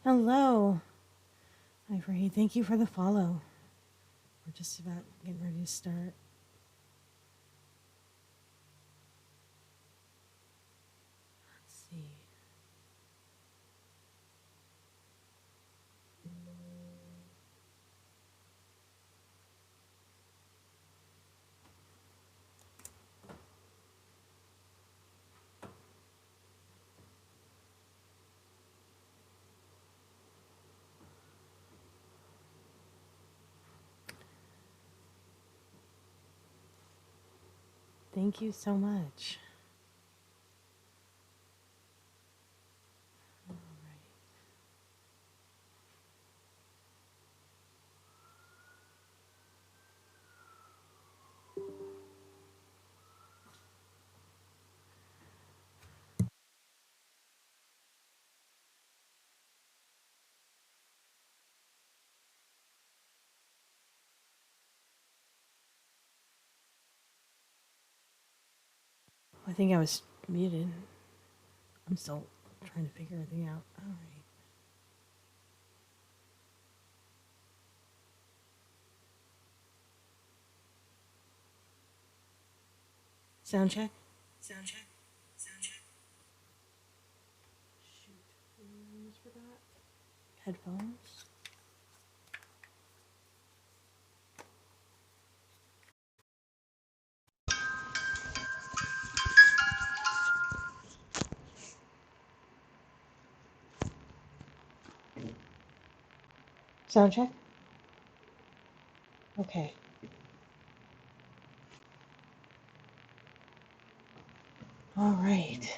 Hello. Hi, Free. Thank you for the follow. We're just about getting ready to start. Let's see. Thank you so much. All right. I think I was muted. I'm still trying to figure everything out. All right. Sound check? Sound check? Sound check? Shoot. I almost forgot. Headphones? Sound check? Okay. All right.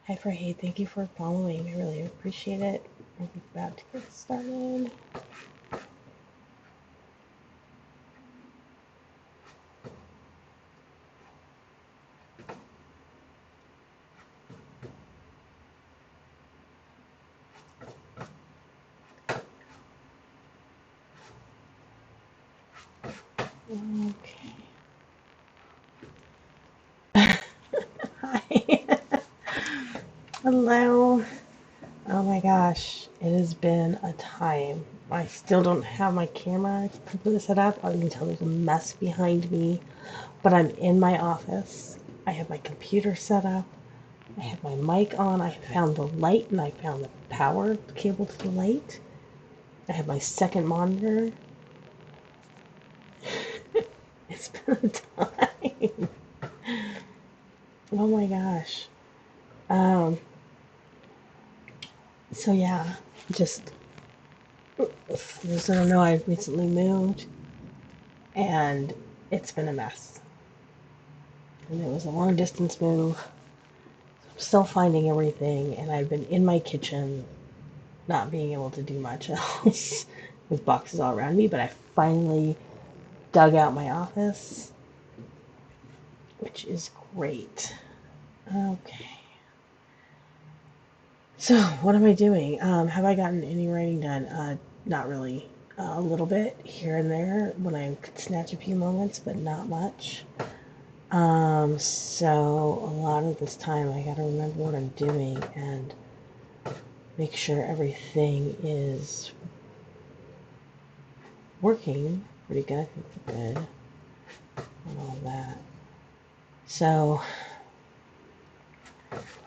Hi, Free. Thank you for following. I really appreciate it. We're about to get started. Okay. Hi. Hello. Oh my gosh, it has been a time. I still don't have my camera completely set up. You can tell there's a mess behind me, but I'm in my office. I have my computer set up. I have my mic on. I found the light and I found the power cable to the light. I have my second monitor. It's been a time. Oh my gosh. Um, so yeah, just for those that don't know, I recently moved and it's been a mess. And it was a long distance move. I'm still finding everything, and I've been in my kitchen not being able to do much else with boxes all around me, but I finally dug out my office, which is great. Okay. So, what am I doing? Have I gotten any writing done? Not really. A little bit here and there when I could snatch a few moments, but not much. So a lot of this time I gotta remember what I'm doing and make sure everything is working pretty good. I think we're good and all that. So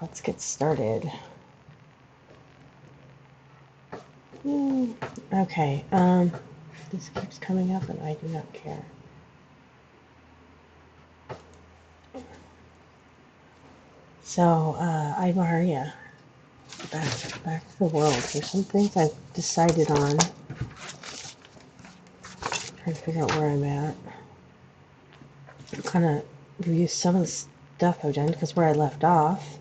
let's get started. Okay, this keeps coming up and I do not care. So, Maria, back to the world. There's some things I've decided on. Trying to figure out where I'm at. Kind of review some of the stuff I've done, because where I left off,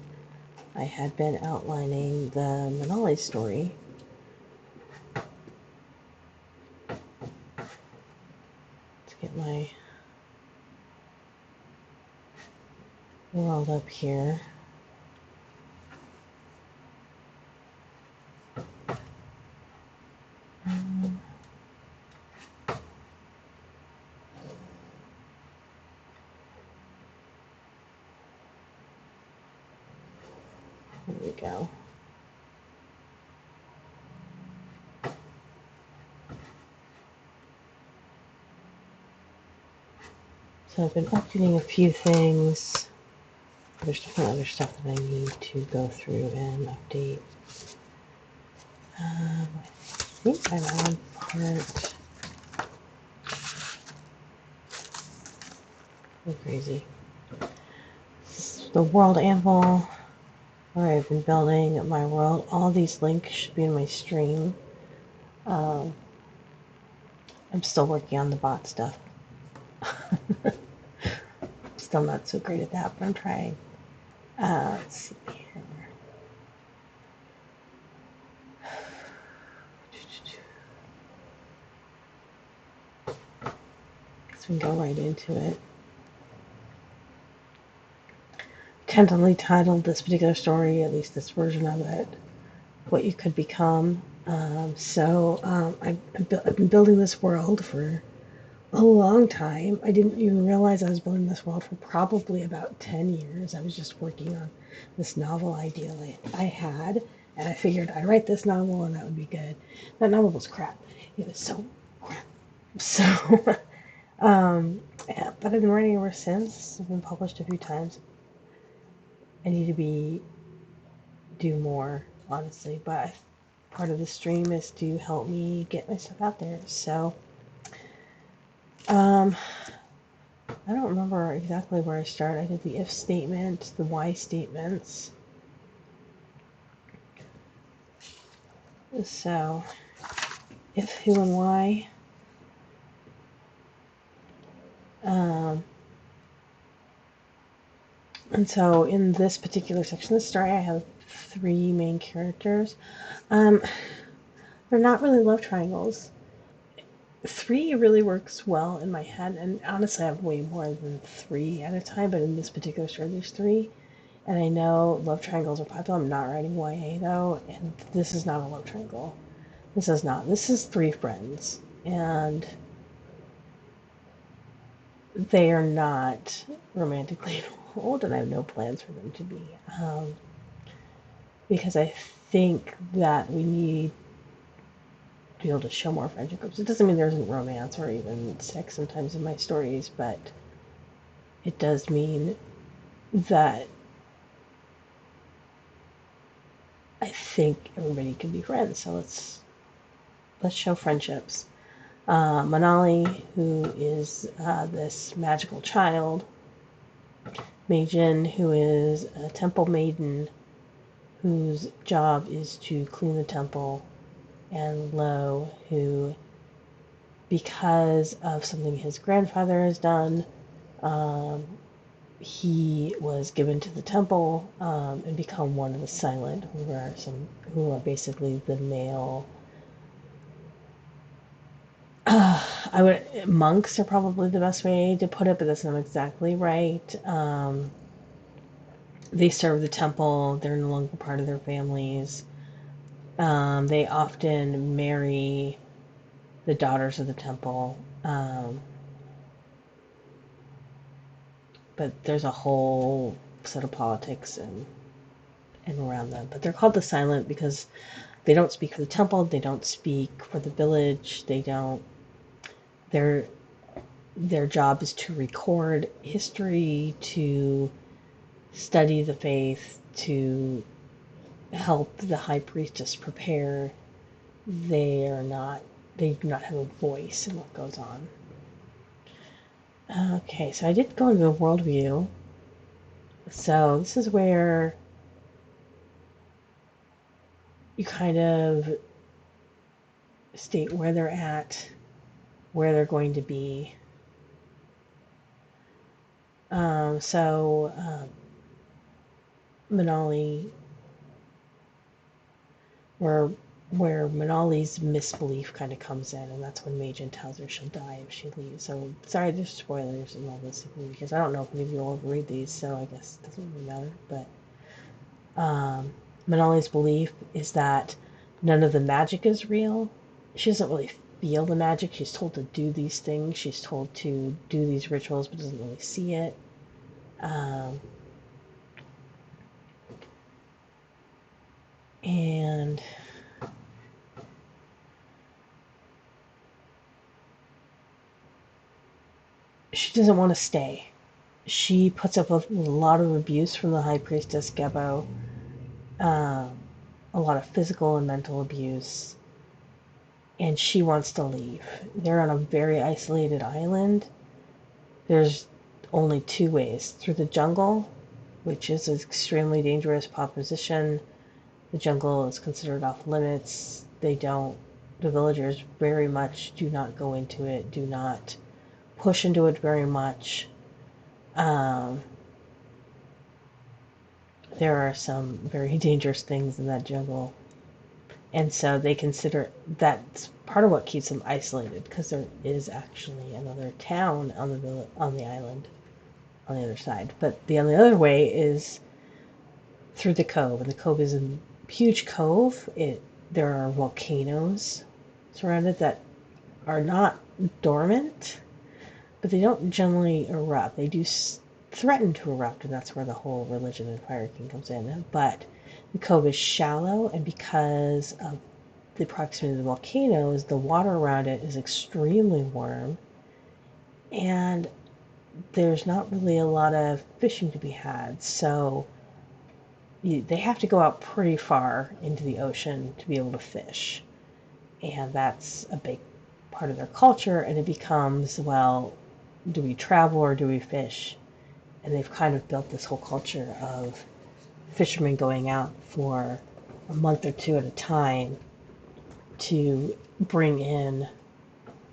I had been outlining the Manali story. Let's get my world up here. There we go. So I've been updating a few things. There's definitely other stuff that I need to go through and update. I think I'm on part. Go crazy. The World Anvil, where I've been building my world. All these links should be in my stream. I'm still working on the bot stuff. Still not so great at that, but I'm trying. Let's see here. Guess we can go right into it. Tentatively titled this particular story, at least this version of it, What You Could Become. I've been building this world for a long time. I didn't even realize I was building this world for probably about 10 years. I was just working on this novel idea I had, and I figured I'd write this novel and that would be good. That novel was crap. It was so crap. So, yeah, but I've been writing ever since. I've been published a few times. I need to do more, honestly, but part of the stream is to help me get my stuff out there. So, I don't remember exactly where I started. I did the if statement, the why statements. So, if, who, and why. And so in this particular section of the story, I have 3 main characters. They're not really love triangles. 3 really works well in my head, and honestly I have way more than 3 at a time, but in this particular story there's 3. And I know love triangles are popular. I'm not writing YA though, and this is not a love triangle. This is not. This is 3 friends, and they are not romantically involved, and I have no plans for them to be. Because I think that we need to be able to show more friendship groups. It doesn't mean there isn't romance or even sex sometimes in my stories, but it does mean that I think everybody can be friends. So let's show friendships. Manali, who is this magical child. Meijin, who is a temple maiden whose job is to clean the temple. And Lo, who, because of something his grandfather has done, he was given to the temple and become one of the silent, who are basically the male. Monks are probably the best way to put it, but that's not exactly right. They serve the temple. They're no longer part of their families. They often marry the daughters of the temple. But there's a whole set of politics and around them. But they're called the Silent because they don't speak for the temple. They don't speak for the village. They don't. Their job is to record history, to study the faith, to help the high priestess prepare. They do not have a voice in what goes on. Okay, so I did go into a worldview. So this is where you kind of state where they're at, where they're going to be. Manali, where Manali's misbelief kind of comes in, and that's when Majin tells her she'll die if she leaves. So sorry, there's spoilers and all this because I don't know if any of you will ever read these, so I guess it doesn't really matter. But Manali's belief is that none of the magic is real. She doesn't really feel the magic. She's told to do these things. She's told to do these rituals, but doesn't really see it. And she doesn't want to stay. She puts up with a lot of abuse from the High Priestess Gebo, um, a lot of physical and mental abuse, and she wants to leave. They're on a very isolated island. There's only two ways: through the jungle, which is an extremely dangerous proposition. The jungle is considered off limits. The villagers very much do not go into it, do not push into it very much. Um, there are some very dangerous things in that jungle. And so they consider that's part of what keeps them isolated, because there is actually another town on the island on the other side. But the only other way is through the cove, and the cove is a huge cove. There are volcanoes surrounded that are not dormant, but they don't generally erupt. They do threaten to erupt, and that's where the whole religion and fire king comes in. But the cove is shallow, and because of the proximity of the volcanoes, the water around it is extremely warm, and there's not really a lot of fishing to be had. So they have to go out pretty far into the ocean to be able to fish. And that's a big part of their culture. And it becomes, well, do we travel or do we fish? And they've kind of built this whole culture of fishermen going out for a month or two at a time to bring in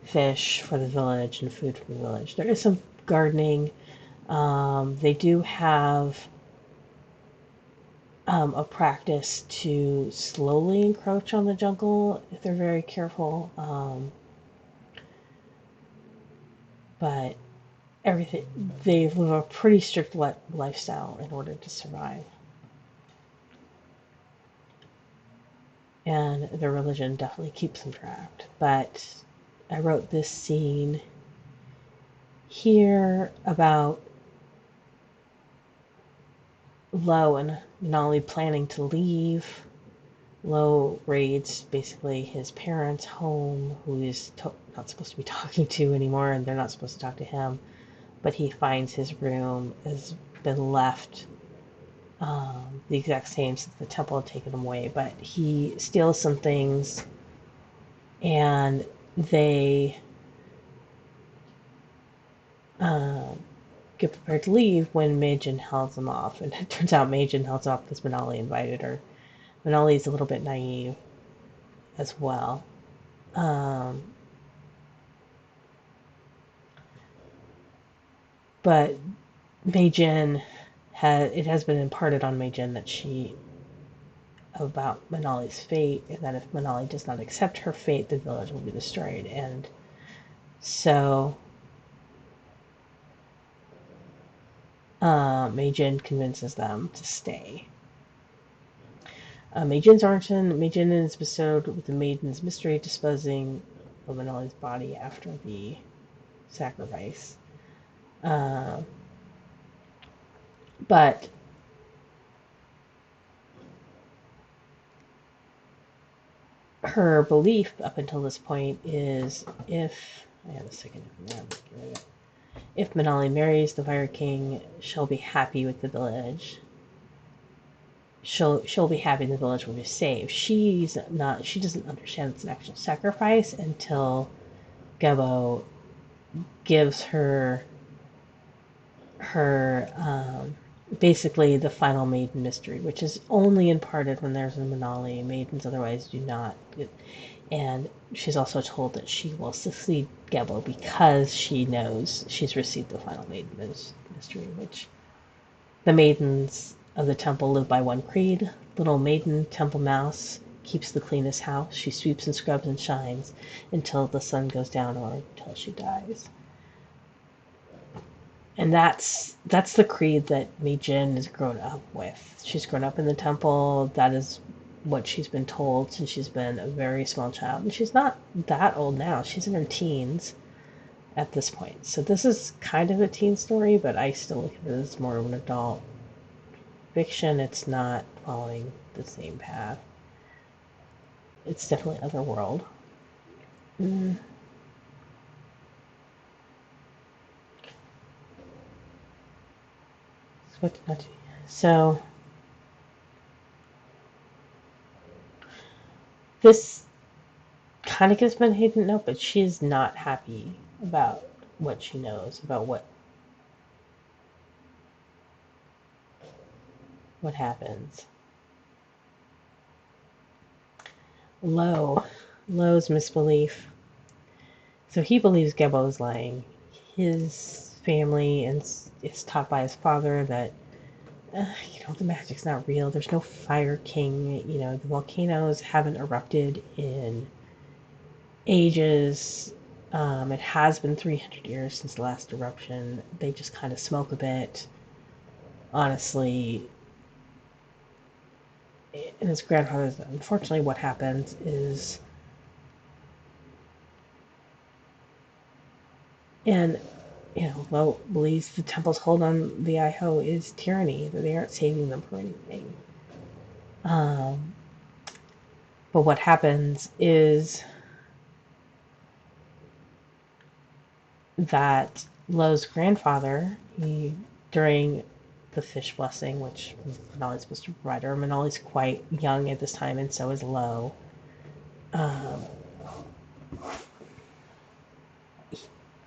fish for the village and food for the village. There is some gardening. They do have a practice to slowly encroach on the jungle if they're very careful. But everything, they live a pretty strict lifestyle in order to survive. And their religion definitely keeps them trapped. But I wrote this scene here about Lo and Nolly planning to leave. Lo raids basically his parents' home, who he's not supposed to be talking to anymore, and they're not supposed to talk to him. But he finds his room has been left the exact same since the temple had taken him away. But he steals some things, and they get prepared to leave when Majin holds them off. And it turns out Majin holds off because Manali invited her. Manali's a little bit naive as well. But Majin it has been imparted on Majin that about Manali's fate, and that if Manali does not accept her fate, the village will be destroyed. And so Majin convinces them to stay. Majin's origin. Majin is bestowed with the Maiden's Mystery, disposing of Manali's body after the sacrifice. But her belief up until this point is if Manali marries the Fire King, she'll be happy with the village. She'll be happy the village will be saved. She doesn't understand it's an actual sacrifice until Gebo gives her basically the final maiden mystery, which is only imparted when there's a Manali. Maidens otherwise do not. And she's also told that she will succeed Gebo because she knows she's received the final maiden mystery, which the maidens of the temple live by one creed. Little maiden temple mouse keeps the cleanest house. She sweeps and scrubs and shines until the sun goes down or until she dies. And that's the creed that Mijin has grown up with. She's grown up in the temple. That is what she's been told since she's been a very small child. And she's not that old now. She's in her teens at this point. So this is kind of a teen story, but I still look at it as more of an adult fiction. It's not following the same path. It's definitely otherworld. What not to, so this kind of gives me a hidden note, but she is not happy about what she knows, about what happens. Lo's misbelief. So he believes Gebo is lying. His family and is taught by his father that the magic's not real. There's no Fire King. The volcanoes haven't erupted in ages. It has been 300 years since the last eruption. They just kind of smoke a bit. Honestly, and his grandfather's, unfortunately, what happens is, and Lo believes the temple's hold on the Iho is tyranny, that they aren't saving them for anything. But what happens is that Lo's grandfather, during the fish blessing, which Manali's supposed to provide her, Manali's quite young at this time, and so is Lo.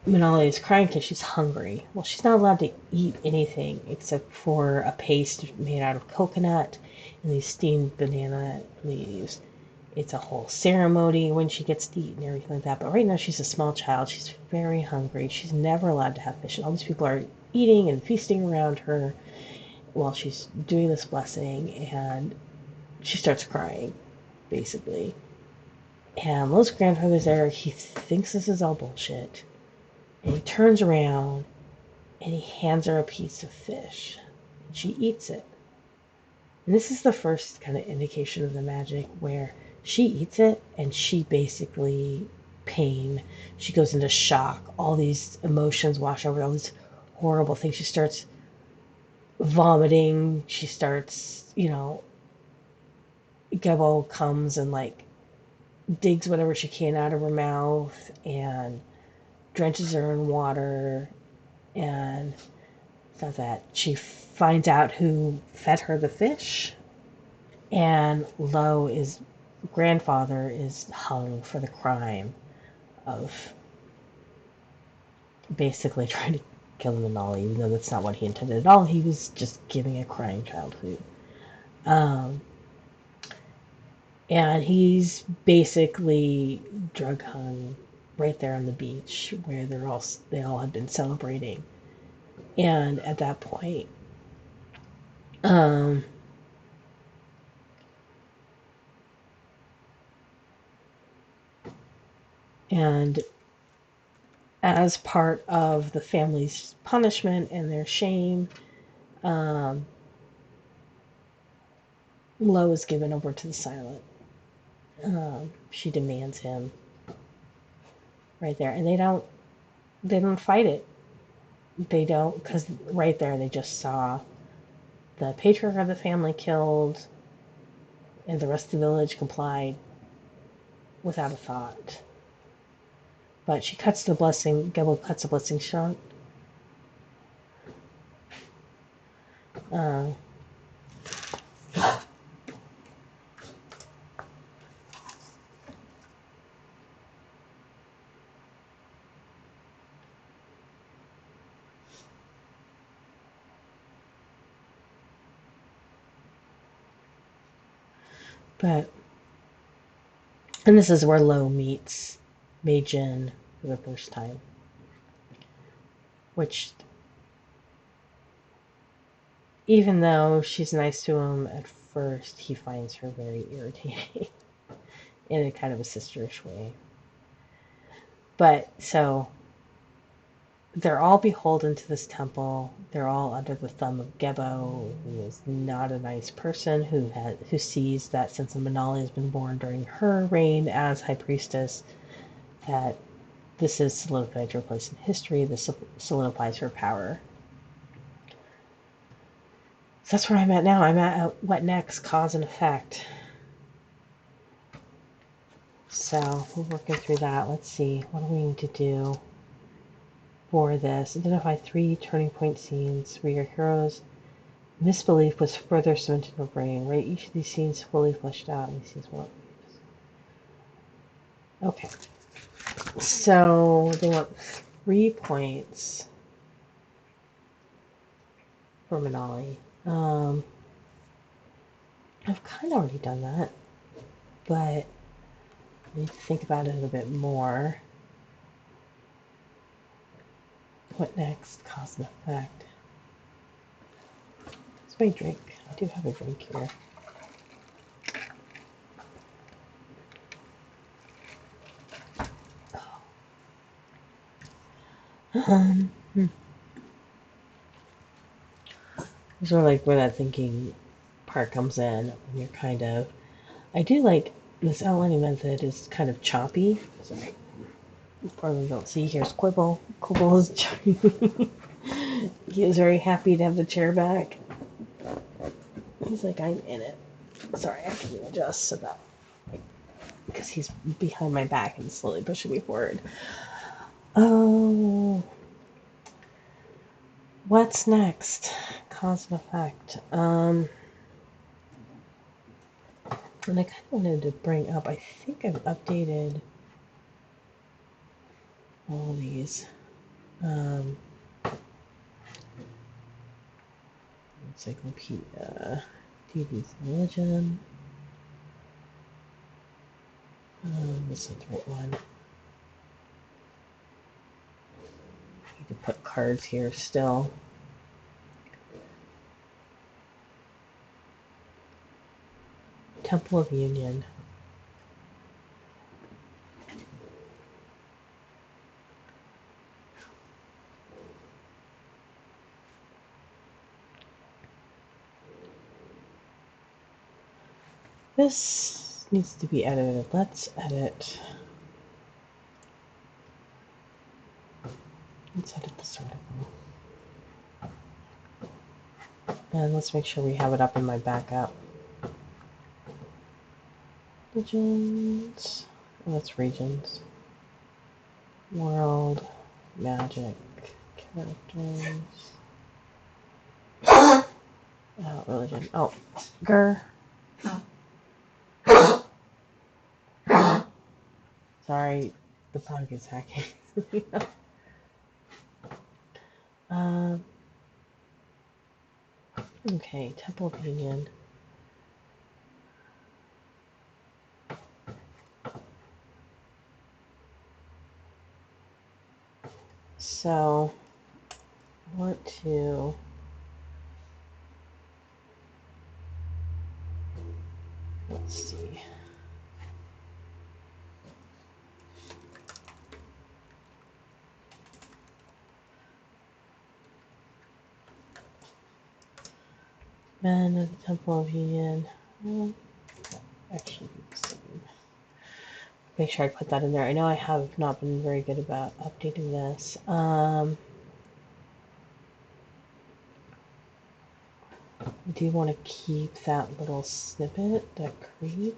Manali is crying because she's hungry. Well, she's not allowed to eat anything except for a paste made out of coconut and these steamed banana leaves. It's a whole ceremony when she gets to eat and everything like that. But right now she's a small child. She's very hungry. She's never allowed to have fish. And all these people are eating and feasting around her while she's doing this blessing. And she starts crying, basically. And Lo's grandfather's there. He thinks this is all bullshit. And he turns around and he hands her a piece of fish. And she eats it. And this is the first kind of indication of the magic where she eats it and she basically she goes into shock. All these emotions wash over, all these horrible things. She starts vomiting. She starts, Gebo comes and digs whatever she can out of her mouth and drenches her in water. And so that she finds out who fed her the fish. And Lo's grandfather is hung for the crime of basically trying to kill Manali, even though that's not what he intended at all. He was just giving a crying child food. And he's basically drug hung right there on the beach where they all had been celebrating. And at that point, and as part of the family's punishment and their shame, Lo is given over to the Silent. She demands him right there, and they don't fight it. They don't, because right there they just saw the patriarch of the family killed, and the rest of the village complied without a thought. But she cuts the blessing. Gebo cuts the blessing short. And this is where Lo meets Mei Jin for the first time, which, even though she's nice to him at first, he finds her very irritating in a kind of a sisterish way. But so they're all beholden to this temple. They're all under the thumb of Gebo, who is not a nice person, who sees that since Manali has been born during her reign as High Priestess, that this is solidified her place in history. This solidifies her power. So that's where I'm at now. I'm at what next? Cause and effect. So we're working through that. Let's see. What do we need to do for this? Identify 3 turning point scenes where your heroes Misbelief was further cemented in her brain. Right, each of these scenes fully fleshed out. These scenes well. Okay, so they want 3 points for Manali. I've kind of already done that, but I need to think about it a bit more. What next? Cause and effect. It's my drink. I do have a drink here. Um, hmm. Sort of like where that thinking part comes in, when you're kind of. I do like this outlining method is kind of choppy. Sorry, probably don't see. Here's Quibble. Quibble is he is very happy to have the chair back. He's like, I'm in it. Sorry, I have to adjust so that because he's behind my back and slowly pushing me forward. Oh, what's next? Cause and effect. And I kind of wanted to bring up, I think I've updated all these. Encyclopedia, DB's religion. This is the right one. Need to put cards here still. Temple of Union. This needs to be edited. Let's edit. Let's edit this article. And let's make sure we have it up in my backup. Regions. Oh, that's regions. World. Magic. Characters. Religion. Oh, grr. Sorry, the pug is hacking. Okay, Temple of Union. So, I want to. Let's see. Men of the Temple of Union. Actually, make sure I put that in there. I know I have not been very good about updating this. I do want to keep that little snippet, that creed.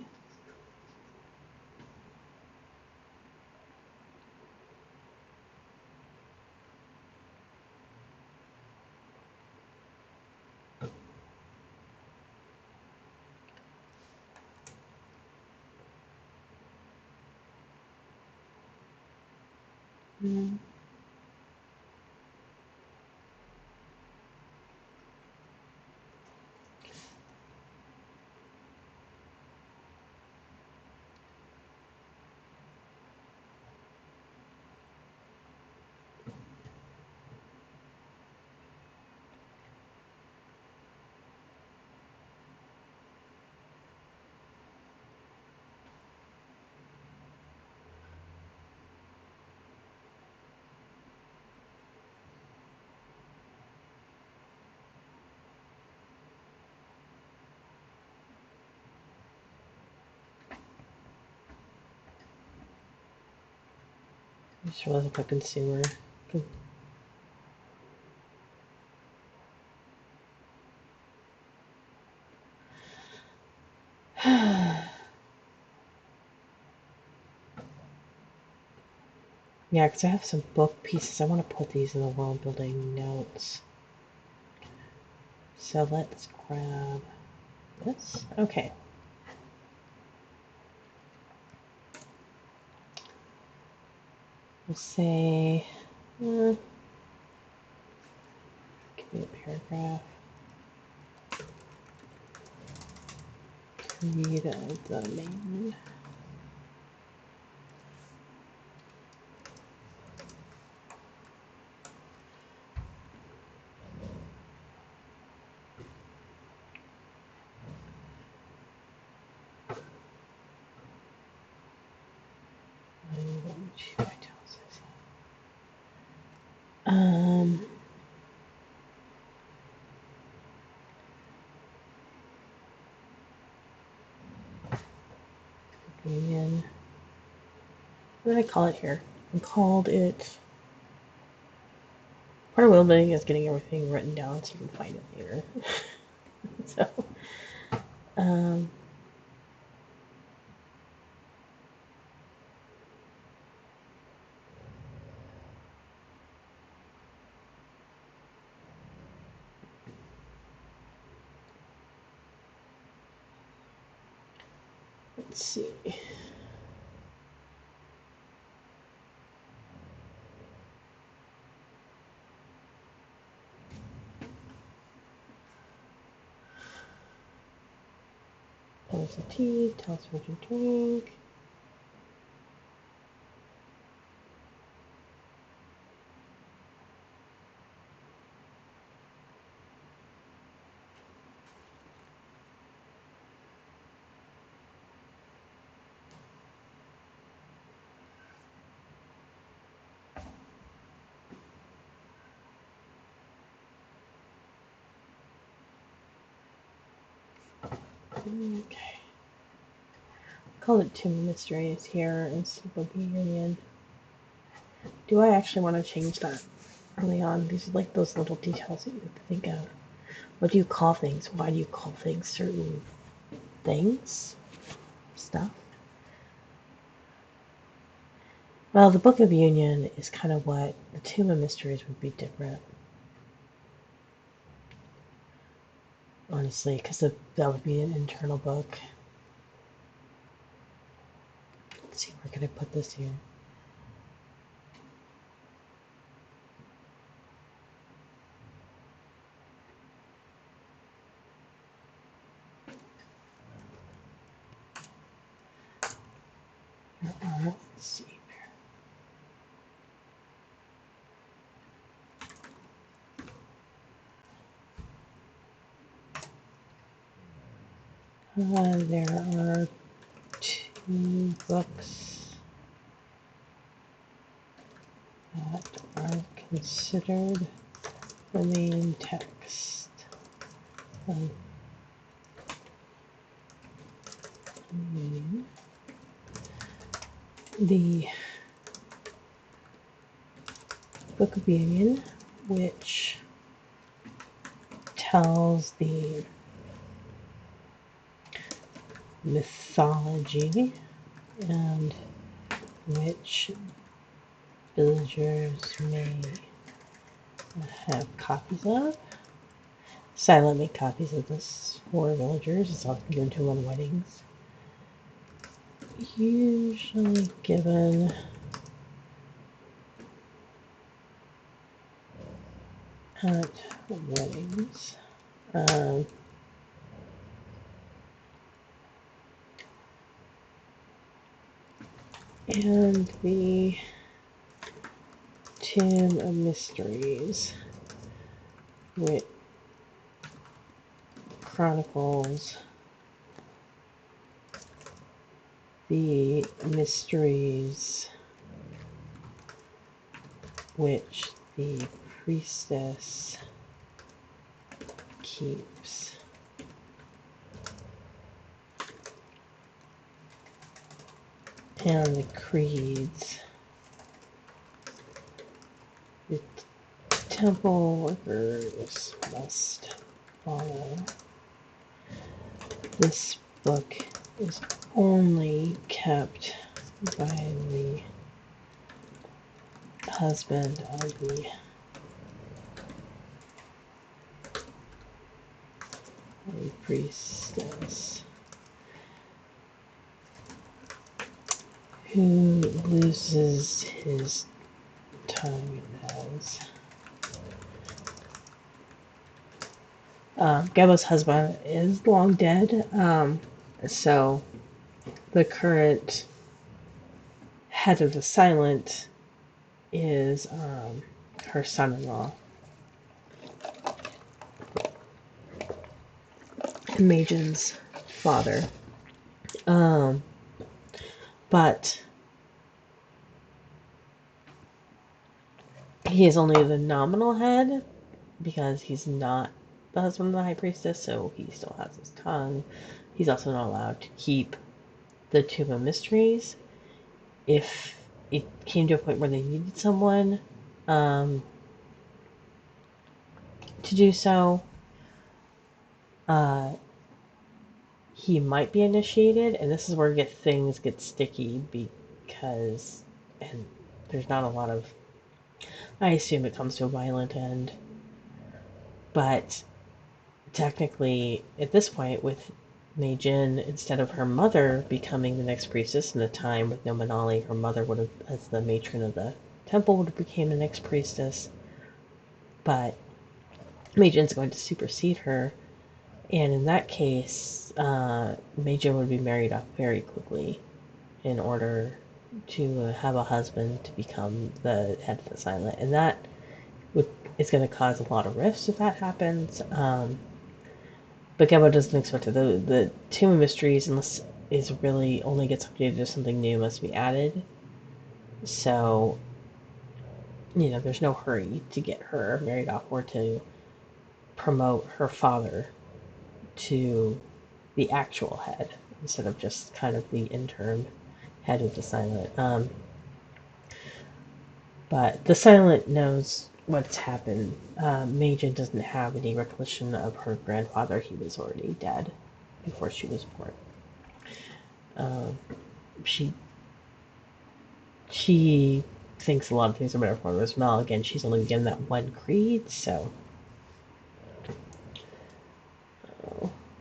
I just realized if I consumer. Yeah, because I have some book pieces. I want to put these in the world building notes. So let's grab this. Okay. We'll say, give me a paragraph. Read the main. Union. What did I call it here? I called it. Part of Worldbuilding is getting everything written down so you can find it later. So, let's see. Pour some tea, tell us what you drink. Okay. Call it Two Mysteries here instead of Union. Do I actually want to change that early on? These are like those little details that you have to think of. What do you call things? Why do you call things certain things? Stuff? Well, the Book of Union is kind of what the Tomb of Mysteries would be different. Honestly, because that would be an internal book. Let's see, where can I put this here? Let's see. There are two books that are considered the main text. The Book of Union, which tells the mythology and which villagers may have copies of. Silent make copies of this for villagers. It's often given to them on weddings. Usually given at weddings. And the Tomb of Mysteries, which chronicles the mysteries which the priestess keeps. And the creeds. The temple workers must follow. This book is only kept by the husband of the High priestess who loses his tongue as Gabba's husband is long dead, so the current head of the Silent is her son-in-law, Majin's father. But he is only the nominal head because he's not the husband of the high priestess, so he still has his tongue. He's also not allowed to keep the Tomb of Mysteries. If it came to a point where they needed someone to do so, he might be initiated, and this is where things get sticky because, and there's not a lot of, I assume it comes to a violent end, but technically, at this point, with Mei Jin, instead of her mother becoming the next priestess in a time with no Manali, her mother would have, as the matron of the temple, would have became the next priestess. But Mei Jin's going to supersede her, and in that case, Mei Jin would be married off very quickly in order to have a husband to become the head of the Silent, and that is going to cause a lot of rifts if that happens. But Gabo doesn't expect it. The Tomb of Mysteries, unless is really only gets updated if something new must be added. So, there's no hurry to get her married off or to promote her father to the actual head instead of just kind of the interim head of the Silent. But the Silent knows what's happened. Majin doesn't have any recollection of her grandfather. He was already dead before she was born. She thinks a lot of things are better for her as well. Again, she's only given that one creed, so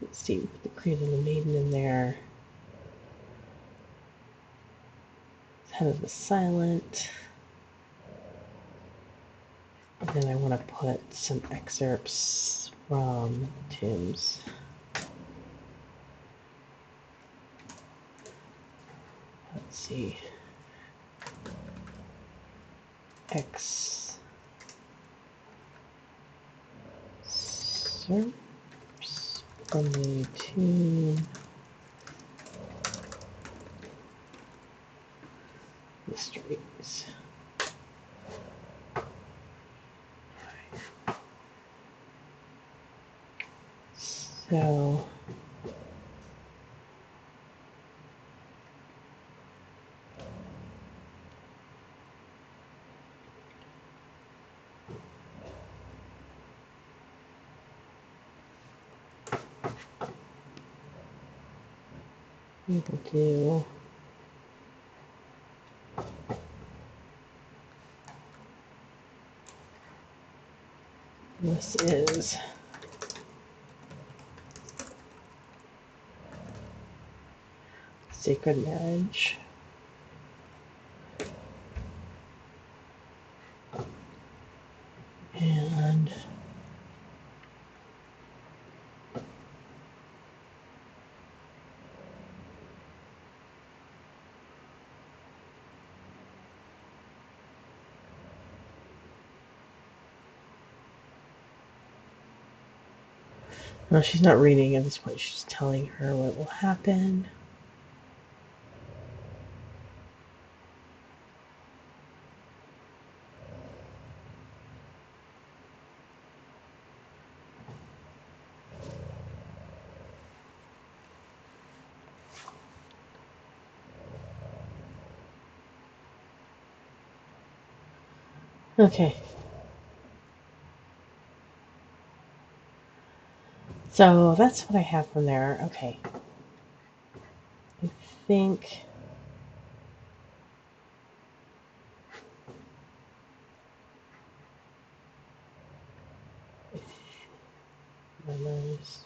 let's see, put the creed of the maiden in there. Head of the Silent. And then I want to put some excerpts from Tim's. Let's see. Excerpts from the Tomb Mysteries. So we will do this is Sacred Marriage. And no, she's not reading at this point. She's telling her what will happen. Okay. So that's what I have from there. Okay. I think memories.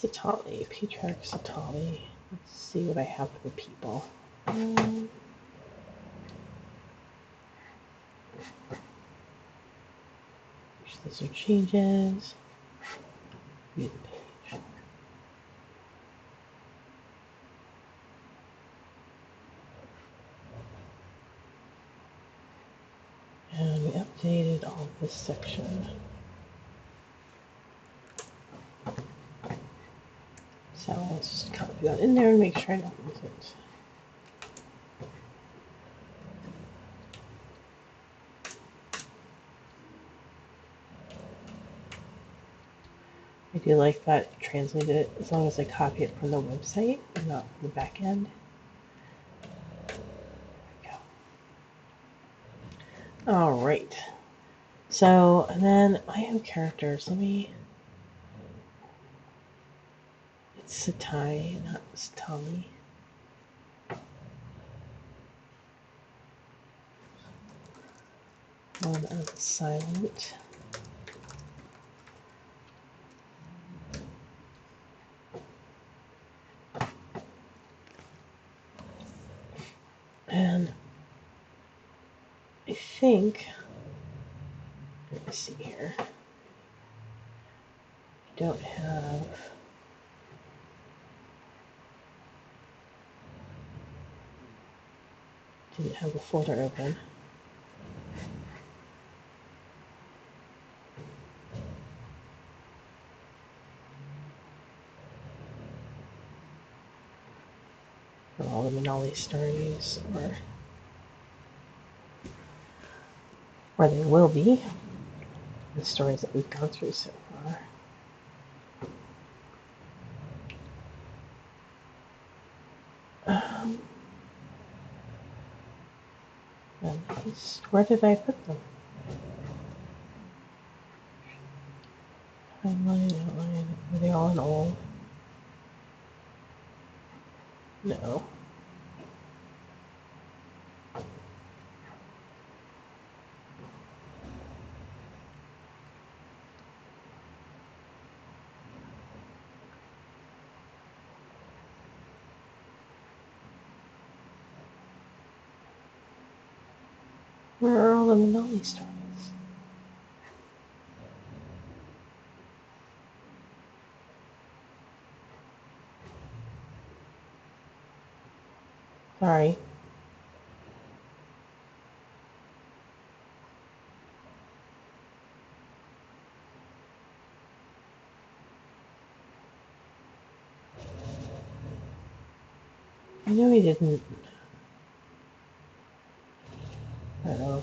Satali, Patriarch Satali. Let's see what I have for people. Those are changes. View the page. And we updated all of this section. So let's just copy that in there and make sure I don't lose it. I do like that translated it as long as I copy it from the website and not from the back end. There we go. All right. So, and then I have characters. It's Satai, not Satali. One of silent. And I think, let me see here. I don't have. Didn't have the folder open. For all the Manali stories, or they will be, the stories that we've gone through so far. Where did I put them? Timeline, outline. Are they all in old? No. Where are all the Manali stories? Sorry. I know he didn't. Uh-oh.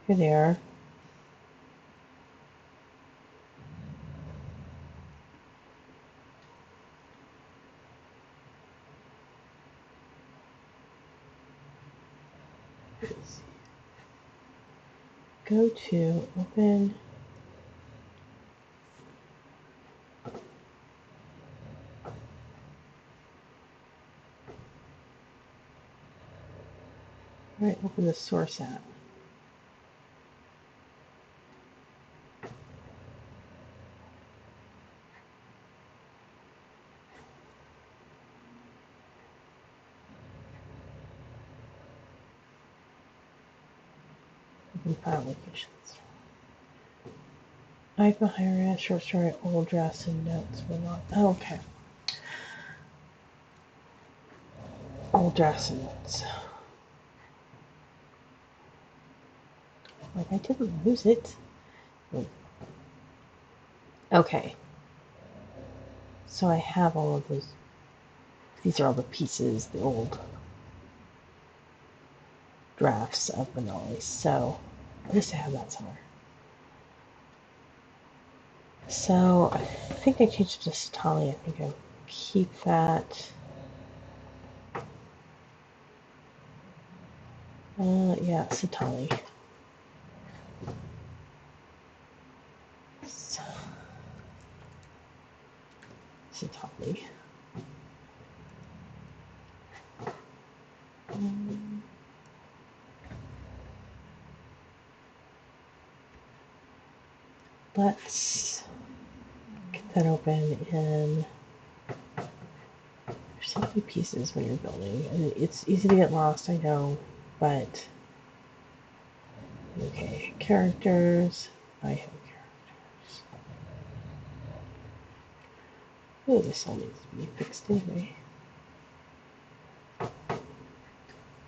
Here they are. Go to open. All right, open the source app. Open file locations. Icon higher short story, old drafts and notes will not. Oh, okay. Old drafts and notes. Like I didn't lose it. Okay. So I have all of those. These are all the pieces, the old drafts of Manali. So at least I have that somewhere. So I think I changed it to Satali. I think I'll keep that. Yeah, Satali. Satali. Let's get that open in. There's so many pieces when you're building, and it's easy to get lost, I know, but okay, characters. I have characters. Oh, this all needs to be fixed anyway.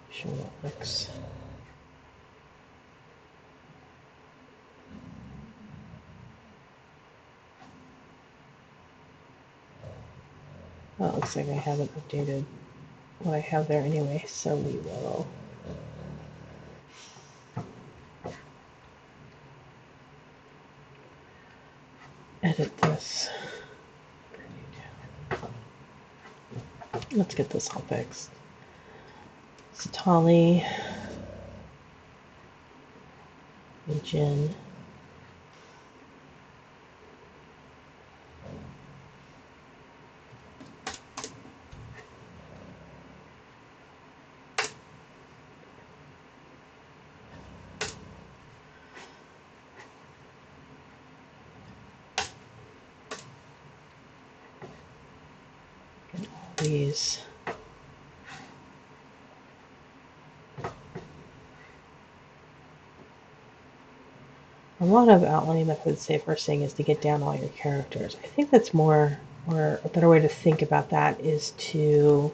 Show what looks. Well, it looks like I haven't updated what I have there anyway, so we will edit this. Let's get this all fixed. Satali, Jin. These. A lot of outlining methods say first thing is to get down all your characters. I think that's more, or a better way to think about that is to,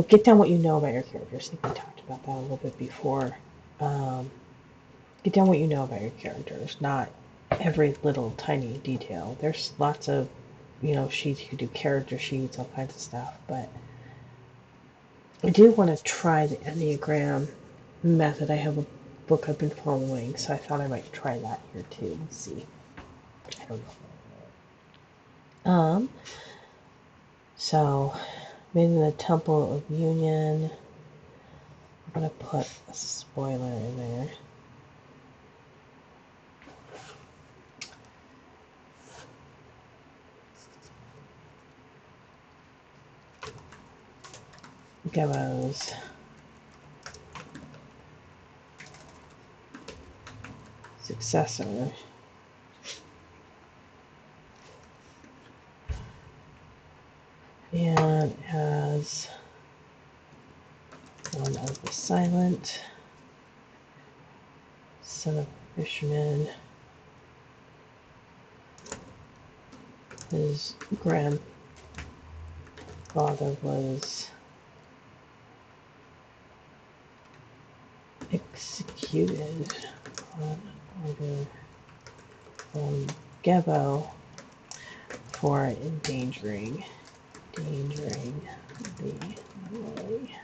get down what you know about your characters. I think we talked about that a little bit before. Get down what you know about your characters, not every little tiny detail. There's lots of, sheets. You could do character sheets, all kinds of stuff, but I do want to try the Enneagram method. I have a book I've been following, so I thought I might try that here too and see. I don't know. So maybe the Temple of Union. I'm gonna put a spoiler in there. Gebo's successor. And as one of the silent son of fishermen, his grandfather was executed on order from Gebo for endangering the way.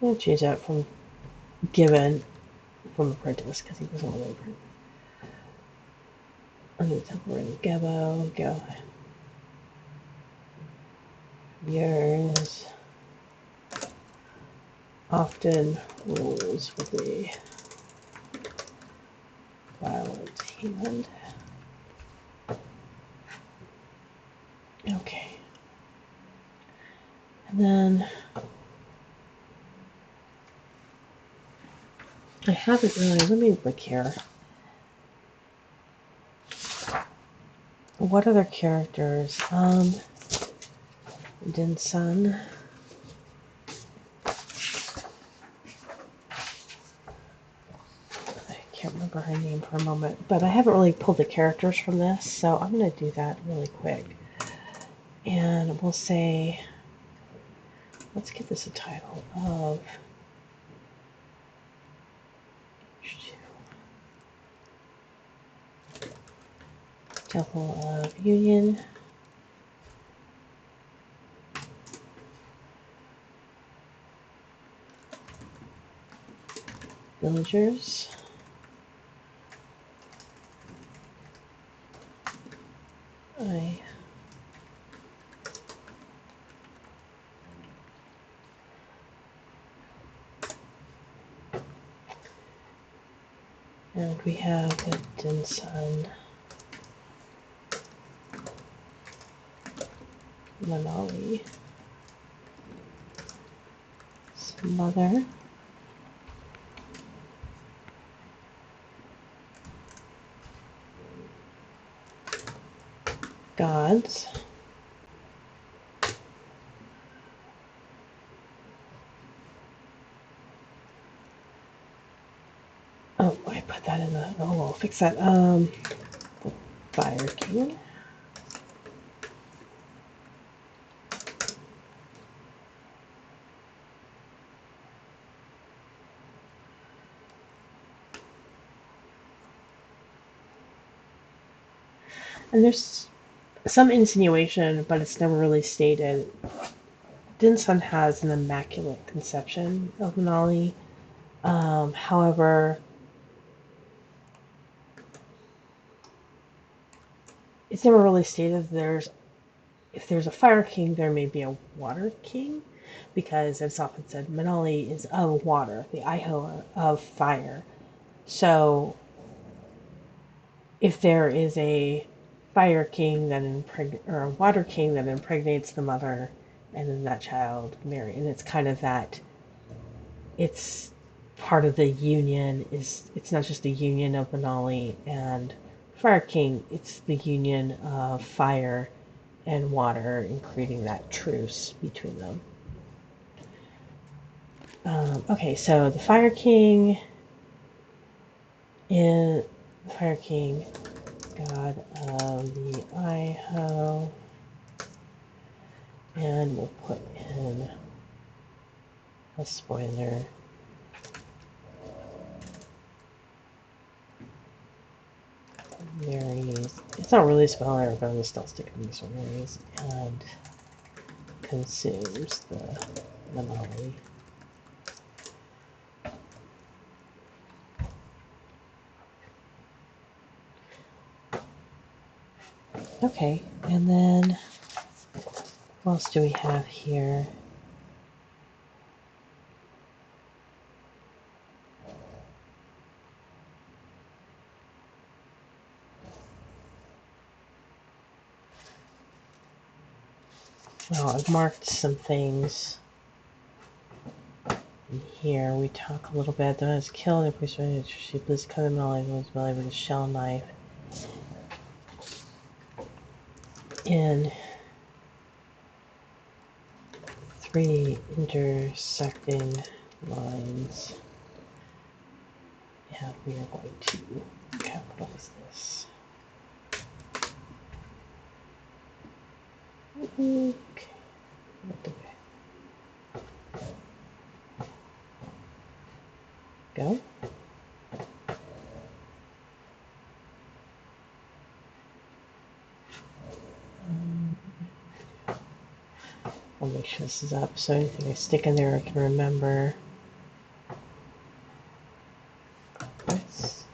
We'll change that from given from apprentice because he wasn't really apprentice. Under the temporary Gebo, go. Yours often rules with a violent hand. Okay. And then I haven't really, let me look here. What other characters? Din Sun. I can't remember her name for a moment, but I haven't really pulled the characters from this, so I'm going to do that really quick. And we'll say, let's give this a title of Temple of Union. Villagers. And we have the Dinsun Manali. Mother. Gods. Oh, I put that in the. Oh, I'll fix that. The Fire King. And there's some insinuation, but it's never really stated. Dinsun has an immaculate conception of Manali. However, it's never really stated if there's a fire king, there may be a water king, because it's often said Manali is of water, the Iho of fire. So if there is a fire king that or a water king that impregnates the mother, and then that child marries, and it's kind of that. It's part of the union. It's not just the union of Manali and Fire King. It's the union of fire and water, and creating that truce between them. Okay, so the Fire King is the Fire King, god of the Iho, and we'll put in a spoiler. Marries. It's not really a spoiler, but I'm just still sticking this one. Marries and consumes the Manali. Okay, and then what else do we have here? Well, I've marked some things in here. We talk a little bit. The one that's killed, the priest she was cut him all was belly with a shell knife. In 3 intersecting lines. Yeah, we are going to capitalize this. Okay. Go. I'll make sure this is up, so anything I stick in there I can remember. This.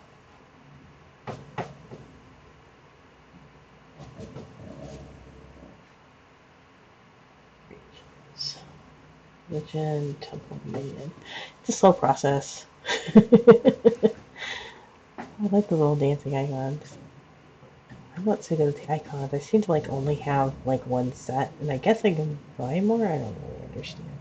Religion, Temple of Dominion. It's a slow process. I like the little dancing icons. I'm not so good with the icons. I seem to only have one set, and I guess I can buy more. I don't really understand.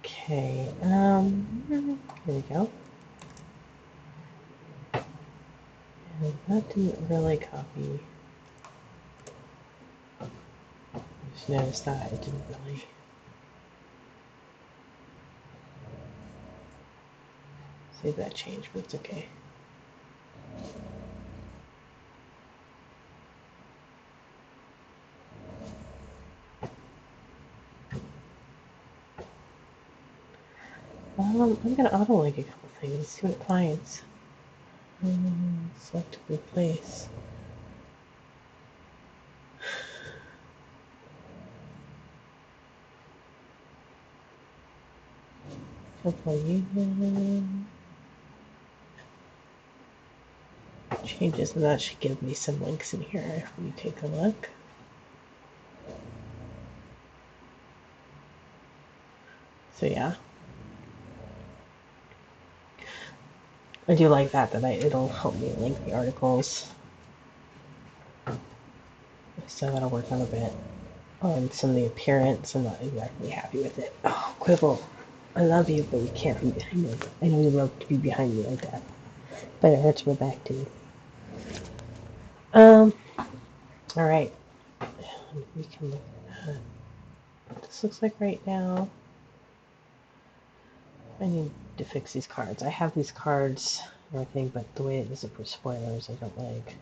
Okay. Here we go. And that didn't really copy. I just noticed that it didn't really. Save that change, but it's okay. I'm gonna auto-link a couple things, see what it finds. Select replace. Temple Union. Changes, and that should give me some links in here if we take a look. So yeah, I do like that it'll help me link the articles. So that'll work on a bit on some of the appearance. I'm not exactly happy with it. Oh, Quibble, I love you, but you can't be behind me. I know you love to be behind me like that, but it hurts my back too. All right. We can look at what this looks like right now. I need to fix these cards. I have these cards and everything, but the way it is for spoilers, I don't like.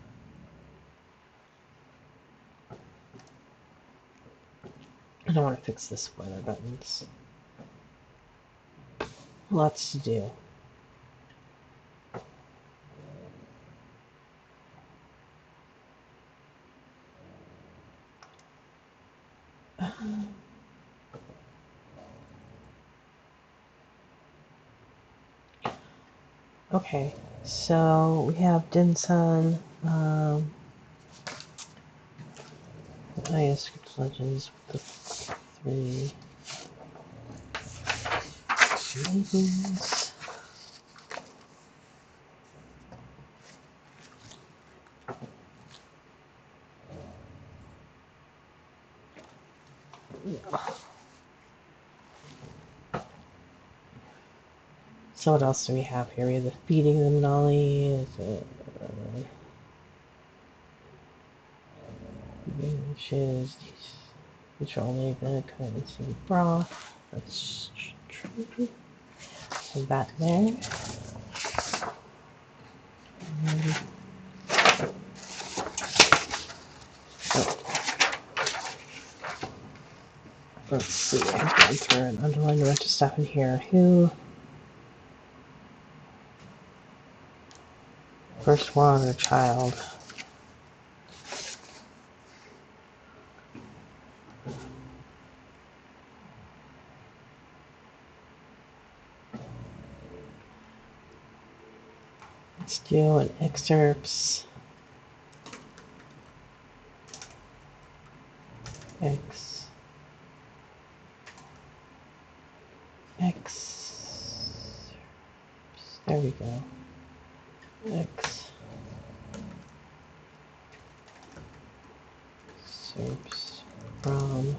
I don't want to fix the spoiler buttons. Lots to do. Okay, so we have Dinsun, Script Legends with the 3 maybes. So what else do we have here? We have the feeding them Nolly, fishes, controlling the currency broth. That's true. So that there. Let's see, I've gone through and underlined a bunch of stuff in here. Who? First one, or child. Let's do an excerpts. X. There we go. X. Excerpts from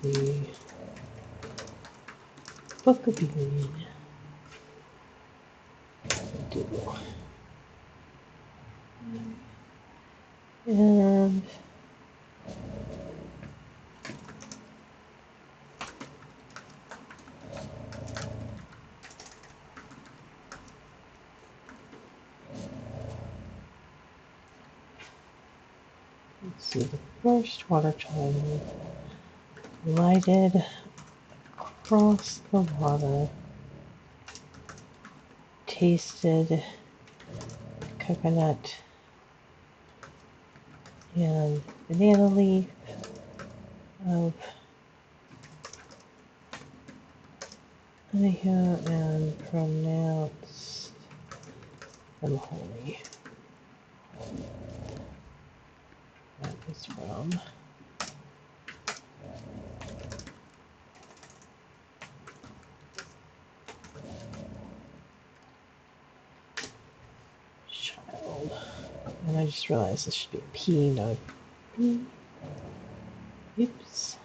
the book of beginning. And let's see, the first water chime glided across the water, tasted coconut and banana leaf of Aniha and pronounced them holy. That is from child. And I just realized this should be a P, not a P. Oops.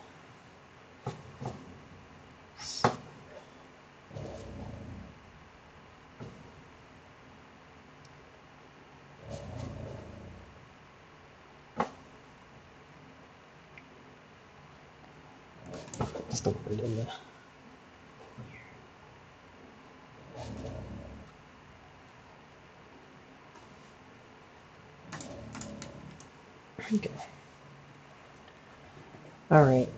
Just the word in the okay. All right.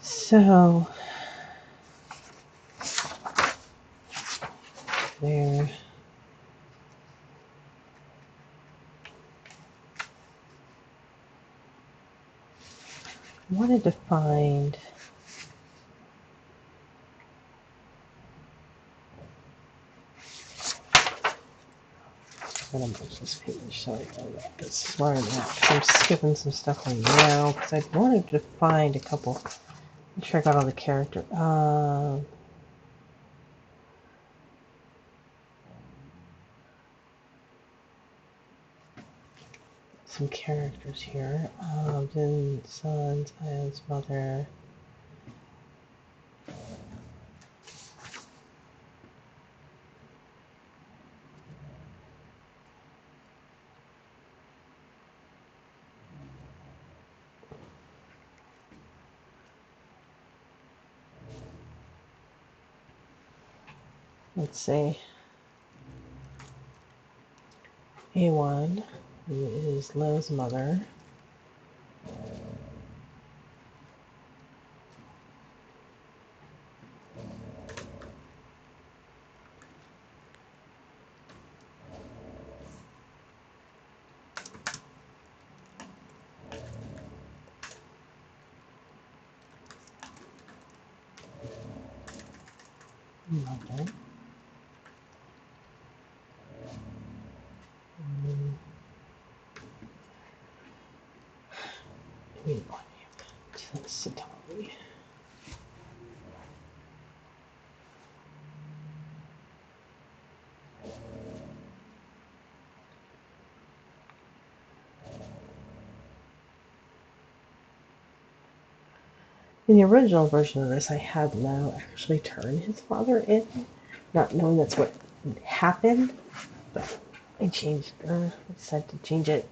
So there. I wanted to find I'm gonna merge this page. Sorry about that. This is where I'm at. I'm skipping some stuff right now because I wanted to find a couple. Make sure I got all the character. Some characters here. Then sons, Ion's mother. Let's say A1, who is Lo's mother. Mother. Satari. In the original version of this, I had Lo actually turn his father in, not knowing that's what happened, but I decided to change it.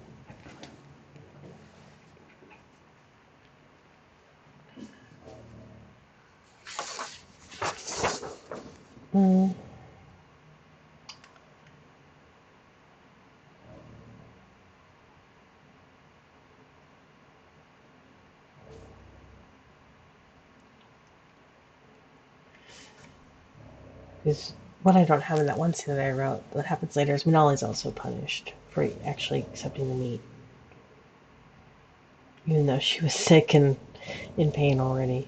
Because what I don't have in that one scene that I wrote, what happens later is Manali's also punished for actually accepting the meat. Even though she was sick and in pain already.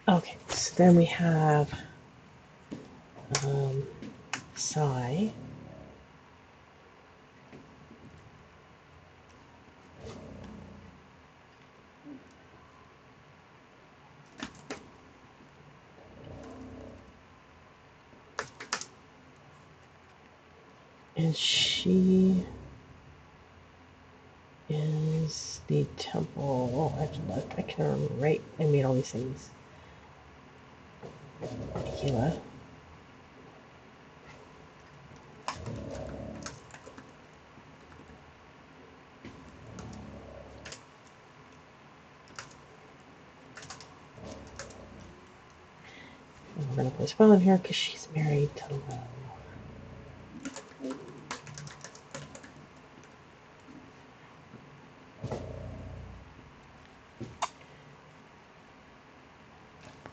Okay, so then we have Sai. And she is the temple. Actually, I can't remember, right? I made all these things. Tequila. And we're going to place well in here because she's married to Lo.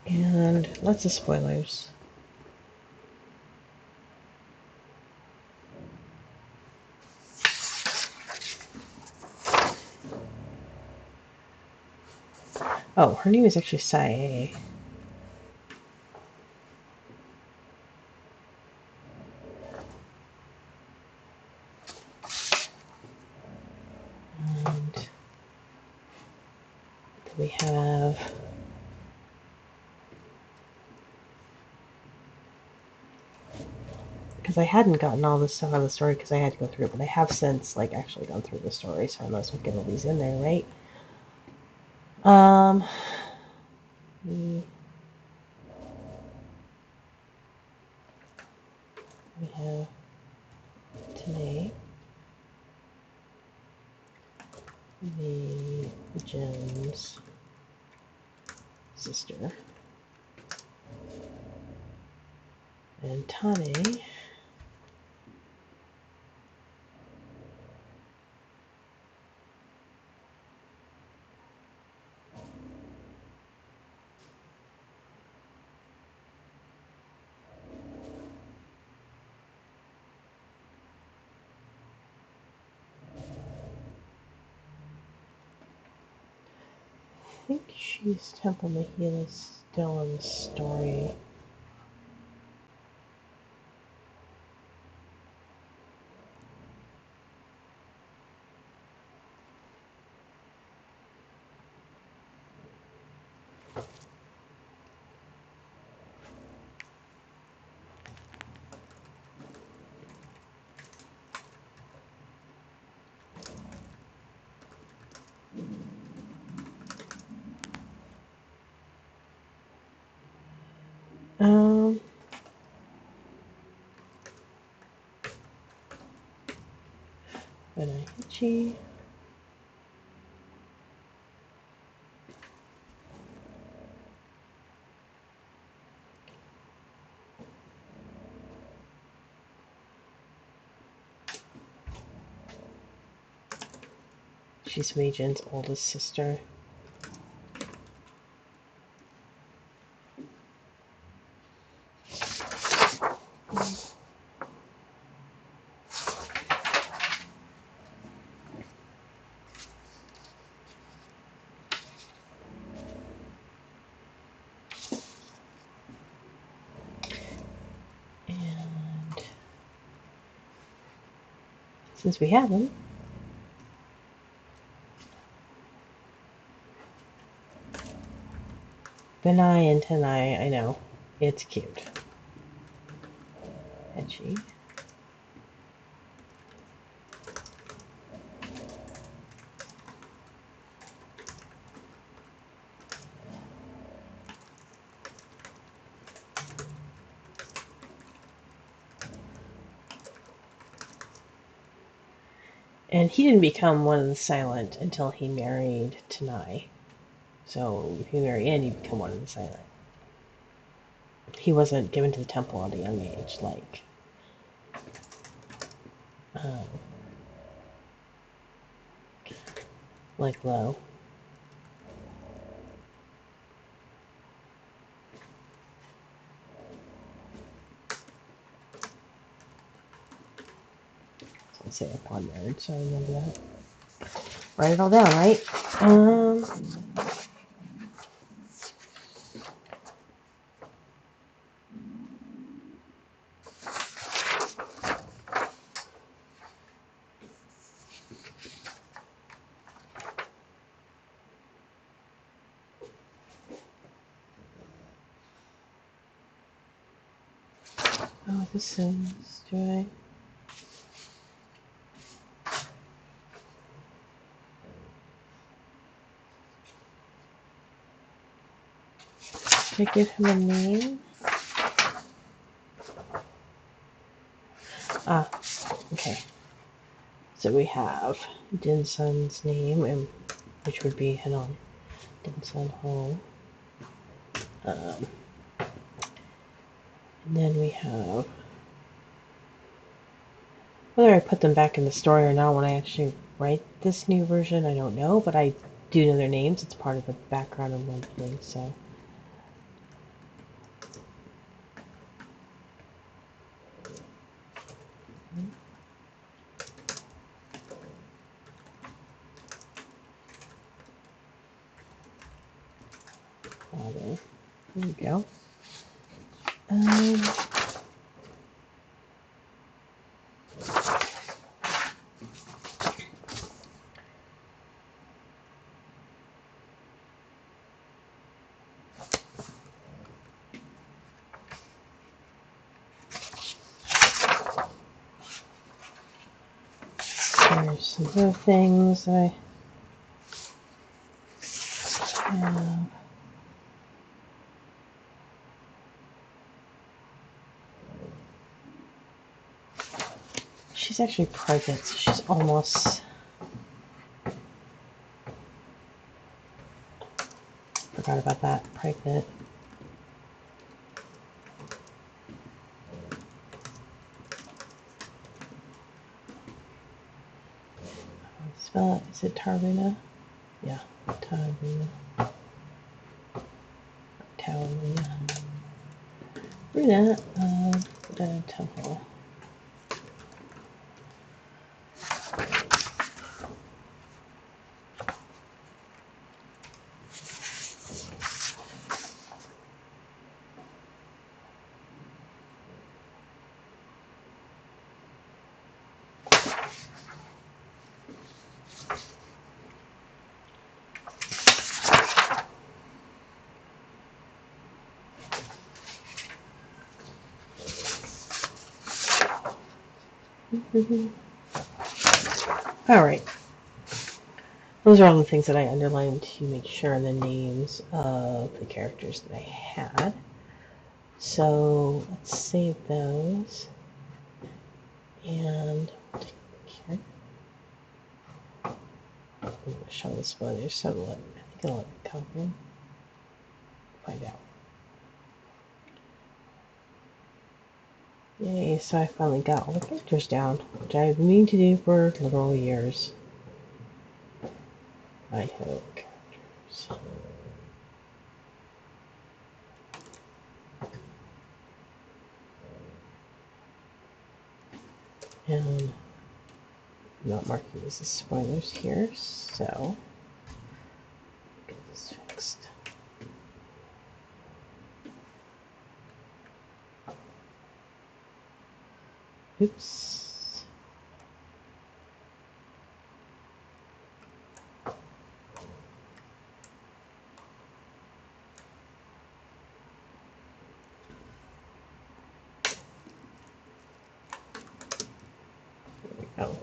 And lots of spoilers. Oh, her name is actually Sai. And we have because I hadn't gotten all this stuff out of the story because I had to go through it, but I have since actually gone through the story, so I might as well get all these in there, right? We have today the Gem's sister, and Tane think she's Temple Mahila's still in the story. Benaichi. She's Meijin's oldest sister. And since we have them, Benai and Tenai, I know. It's cute. Edgy. And he didn't become one of the Silent until he married Tenai. So if you marry in, you become one of the Silent. He wasn't given to the temple at a young age, um, like Lo. So I'll say upon marriage, so I remember that. Write it all down, right? Oh, this is, do I? Did I give him a name? Ah, okay. So we have Dinsun's name, and which would be Hanon. Dinsun Ho. And then we have, whether I put them back in the story or not when I actually write this new version, I don't know, but I do know their names. It's part of the background of Worldbuilding, so. There we go. There's some other things I have. She's actually pregnant, so she's almost. Forgot about that. Pregnant. Spell it. Is it Tarvina? Yeah, Tarvina. Tarvina. Runa, the temple. Mm-hmm. All right. Those are all the things that I underlined to make sure the names of the characters that I had. So let's save those. And here. I'm going to show the spoilers. So I think I'll let it come in. Find out. Yay, so I finally got all the characters down, which I've been meaning to do for literal years. I hope characters. And I'm not marking these as spoilers here, so get this fixed. Oops. There we go.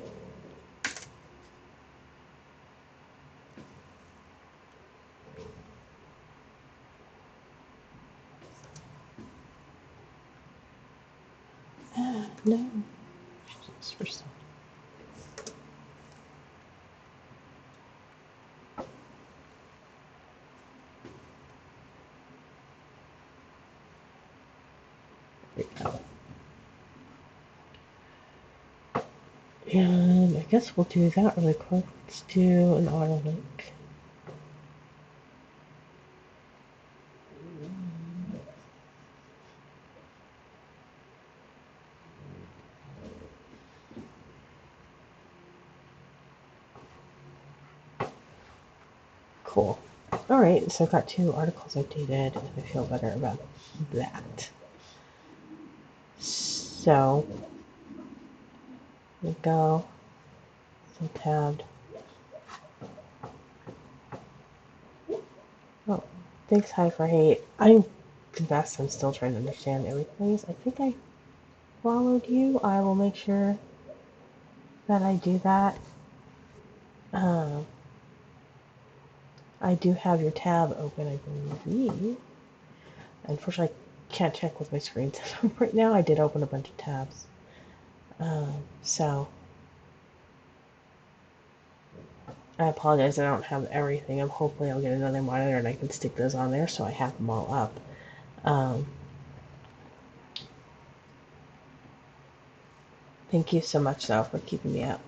No. Just for some. There we go. And I guess we'll do that really quick. Let's do an auto link. Cool. Alright, so I've got 2 articles updated, and I feel better about that. So, we go. So tabbed. Oh, thanks, Hi for Hate. I confess I'm still trying to understand everything. I think I followed you. I will make sure that I do that. I do have your tab open, I believe. Unfortunately, I can't check with my screen setup right now. I did open a bunch of tabs. So, I apologize, I don't have everything. Hopefully I'll get another monitor and I can stick those on there so I have them all up. Thank you so much, though, for keeping me up.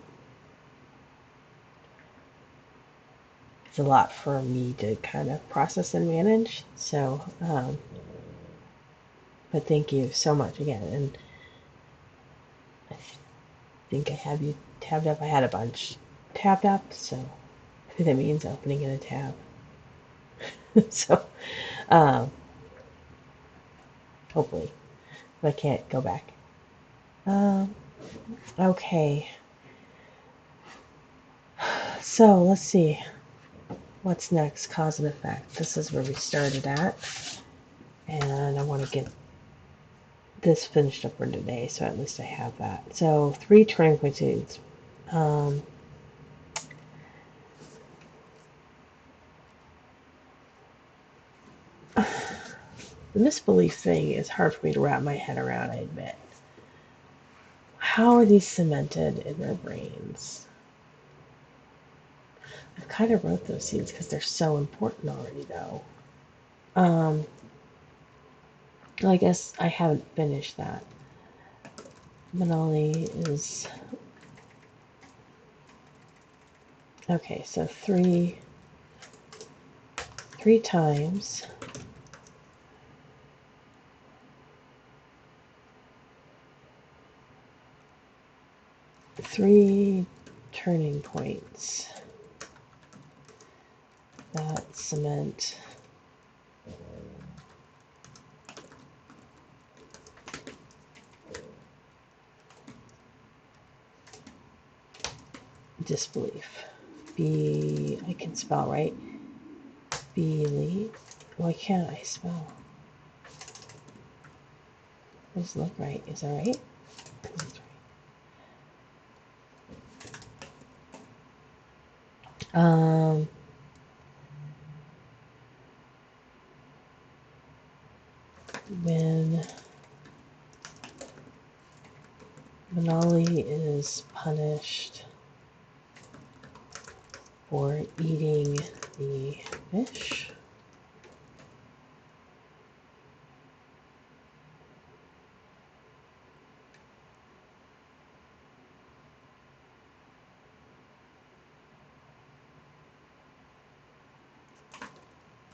It's a lot for me to kind of process and manage, so, but thank you so much again. And I think I have you tabbed up. I had a bunch tabbed up, so I think that means opening in a tab. So, hopefully, if I can't go back. Okay. So, let's see. What's next? Cause and effect. This is where we started at. And I want to get this finished up for today, so at least I have that. So, 3 turning points. The misbelief thing is hard for me to wrap my head around, I admit. How are these cemented in their brains? I kind of wrote those scenes because they're so important already, though. I guess I haven't finished that. Manali is... Okay, so three times. Three turning points that cement disbelief. I can spell, right? Believe. Why can't I spell? Doesn't look right. Is that right? Um, when Manali is punished for eating the fish,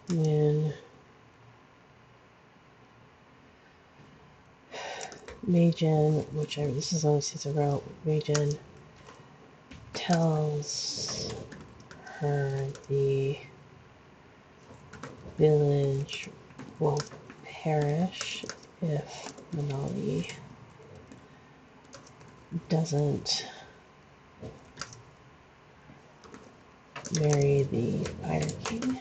when Majin, this is on season route, Majin tells her the village will perish if Manali doesn't marry the Fire King.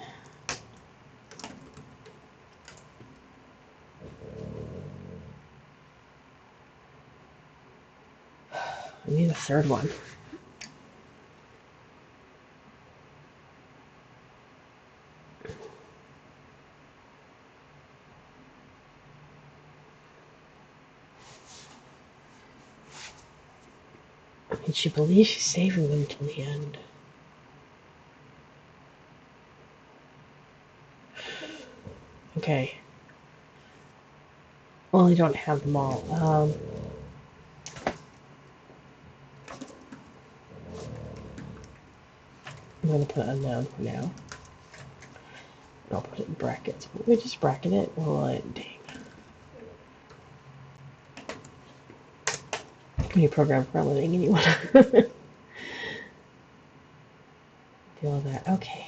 I need a third one. And she believes she's saving them till the end. Okay. Well, I don't have them all. I'm going to put unknown for now. I'll put it in brackets. Will we just bracket it? Well, dang. Can you program for a living and you want to deal with that? Okay.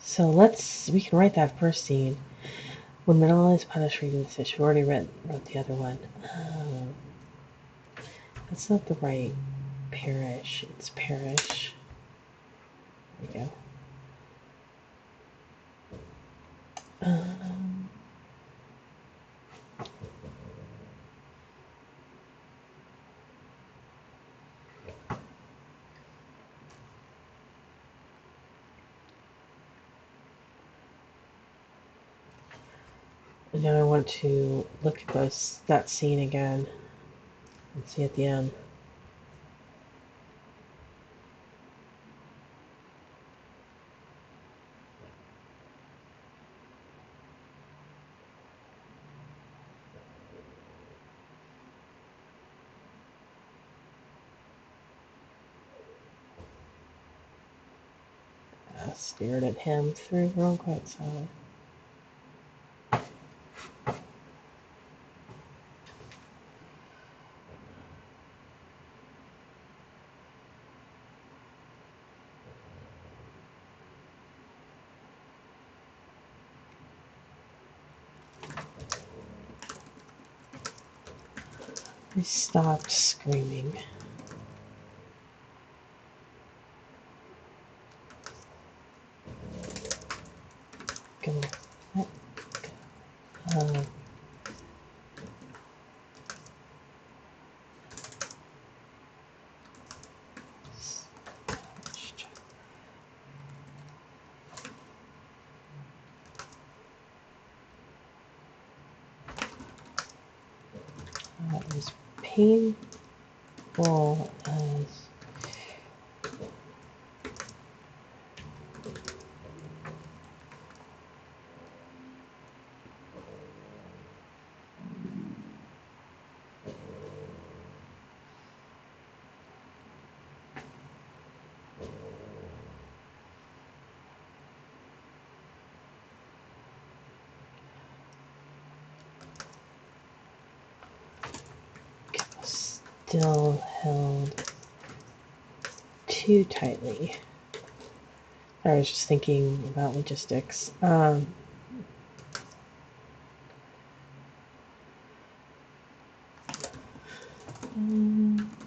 So we can write that first scene. When Manala is punished for eating the fish. We already wrote the other one. That's not the right parish. It's parish. There we go. And now I want to look at that scene again and see at the end. I stared at him through real quick, so. I stopped screaming. Go. That was painful as still held too tightly. I was just thinking about logistics.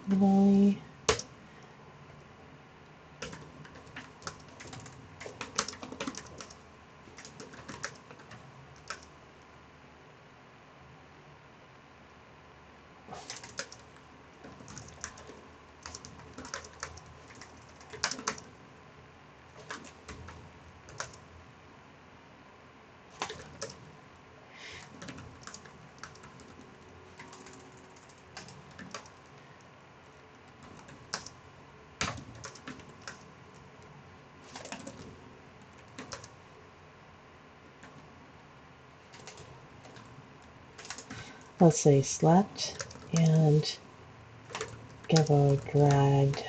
Really? let's say slept, and Gabbo dragged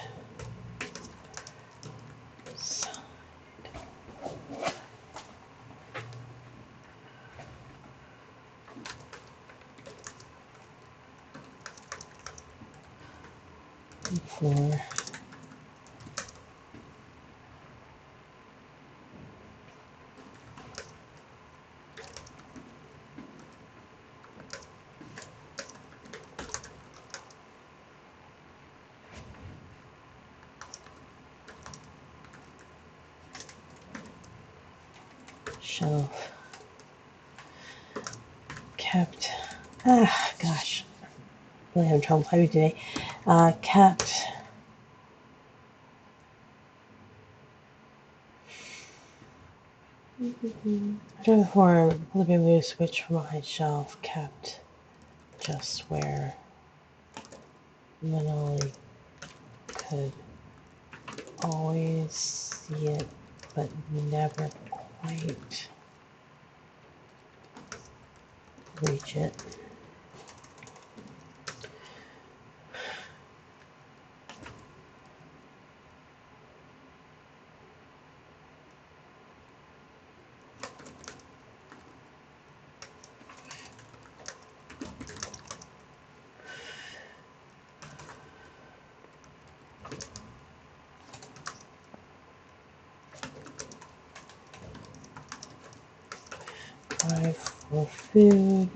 floor. Shelf. Kept. Gosh. Really having trouble typing today. Kept. After the form, the bamboo switch from behind shelf. Kept just where Manoli could always see it, but never quite reach it. For food.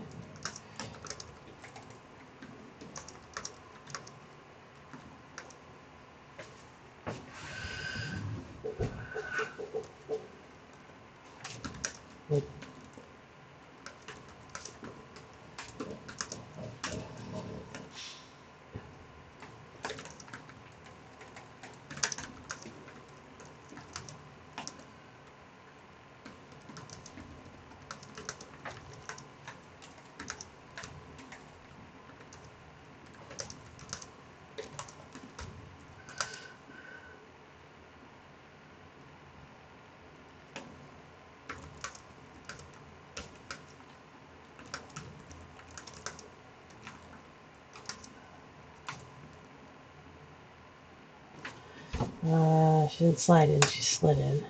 She didn't slide in, she slid in.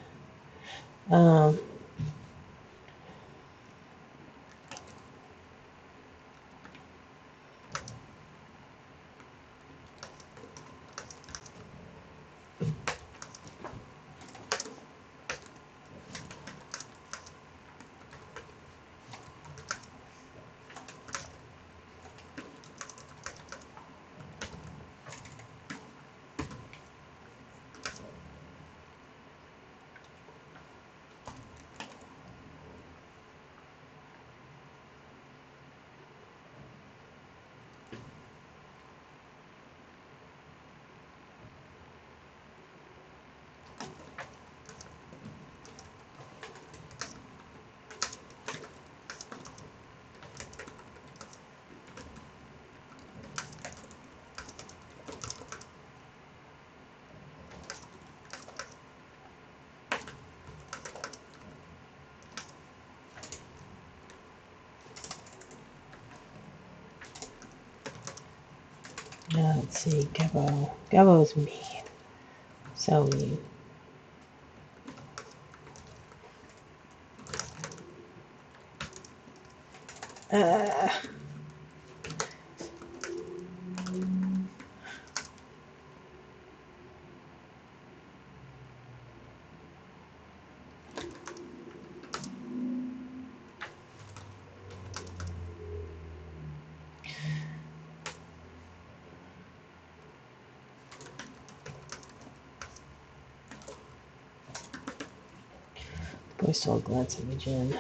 Let's see, Gabbo. Gabbo's mean. So mean. Boy, so glad to be Jen.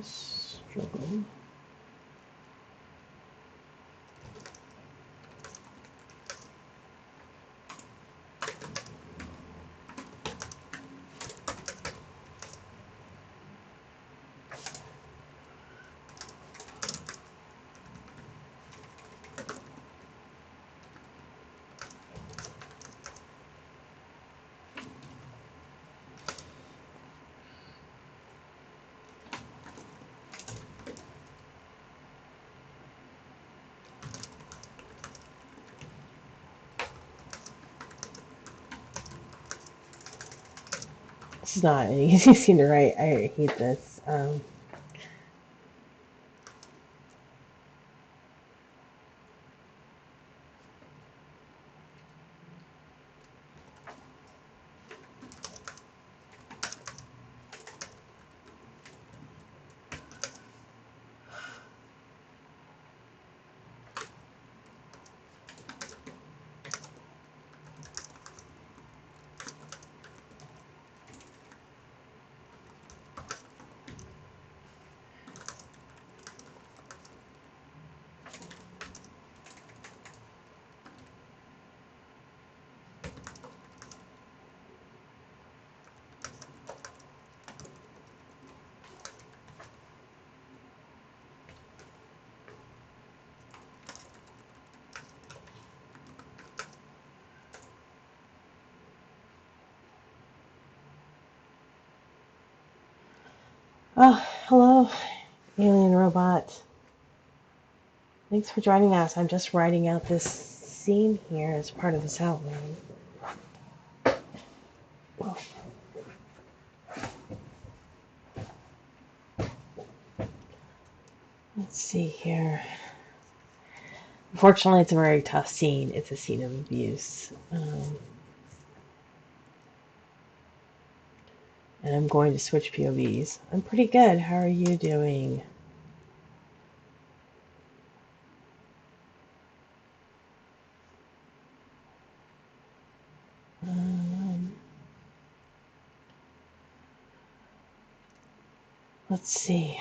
Struggle. This is not an easy scene to write. I hate this. Oh, hello, alien robot. Thanks for joining us. I'm just writing out this scene here as part of this outline. Let's see here. Unfortunately, it's a very tough scene. It's a scene of abuse. And I'm going to switch POVs. I'm pretty good. How are you doing? Let's see.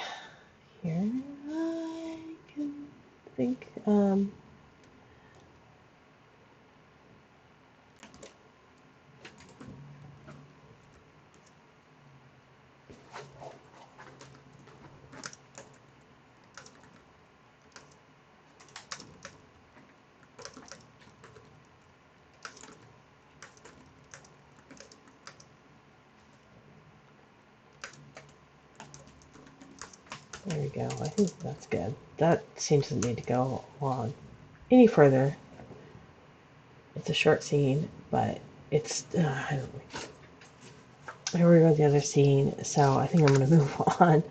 Here I can think. There we go. I think that's good. That seems to need to go on any further. It's a short scene, but it's I don't know. Here we go, the other scene. So I think I'm going to move on.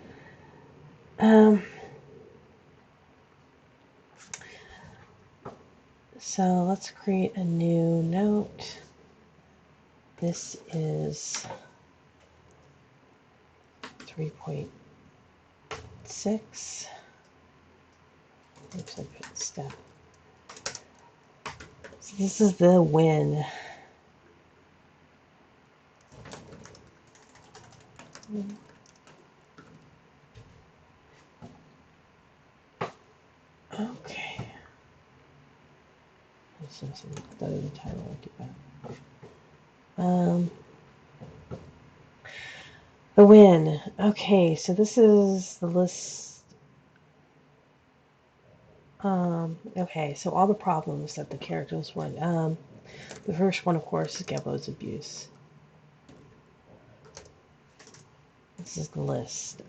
So let's create a new note. This is 3.6. Oops, I put step. So this is the win. Okay. This is the title. I'll do that. The win. Okay, so this is the list. Okay, so all the problems that the characters went. The first one, of course, is Gebo's abuse. This is the list.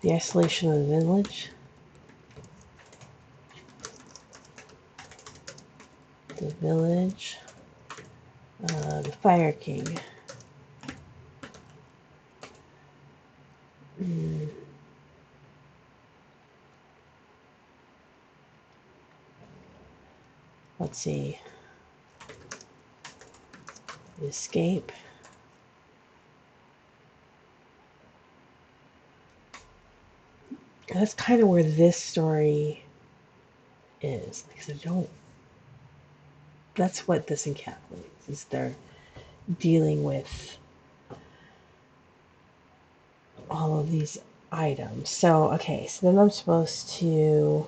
The isolation of the village. The village. The Fire King. Let's see. The escape. That's kind of where this story is. Because I don't. That's what this encapsulates. Is they're dealing with all of these items. So okay. So then I'm supposed to.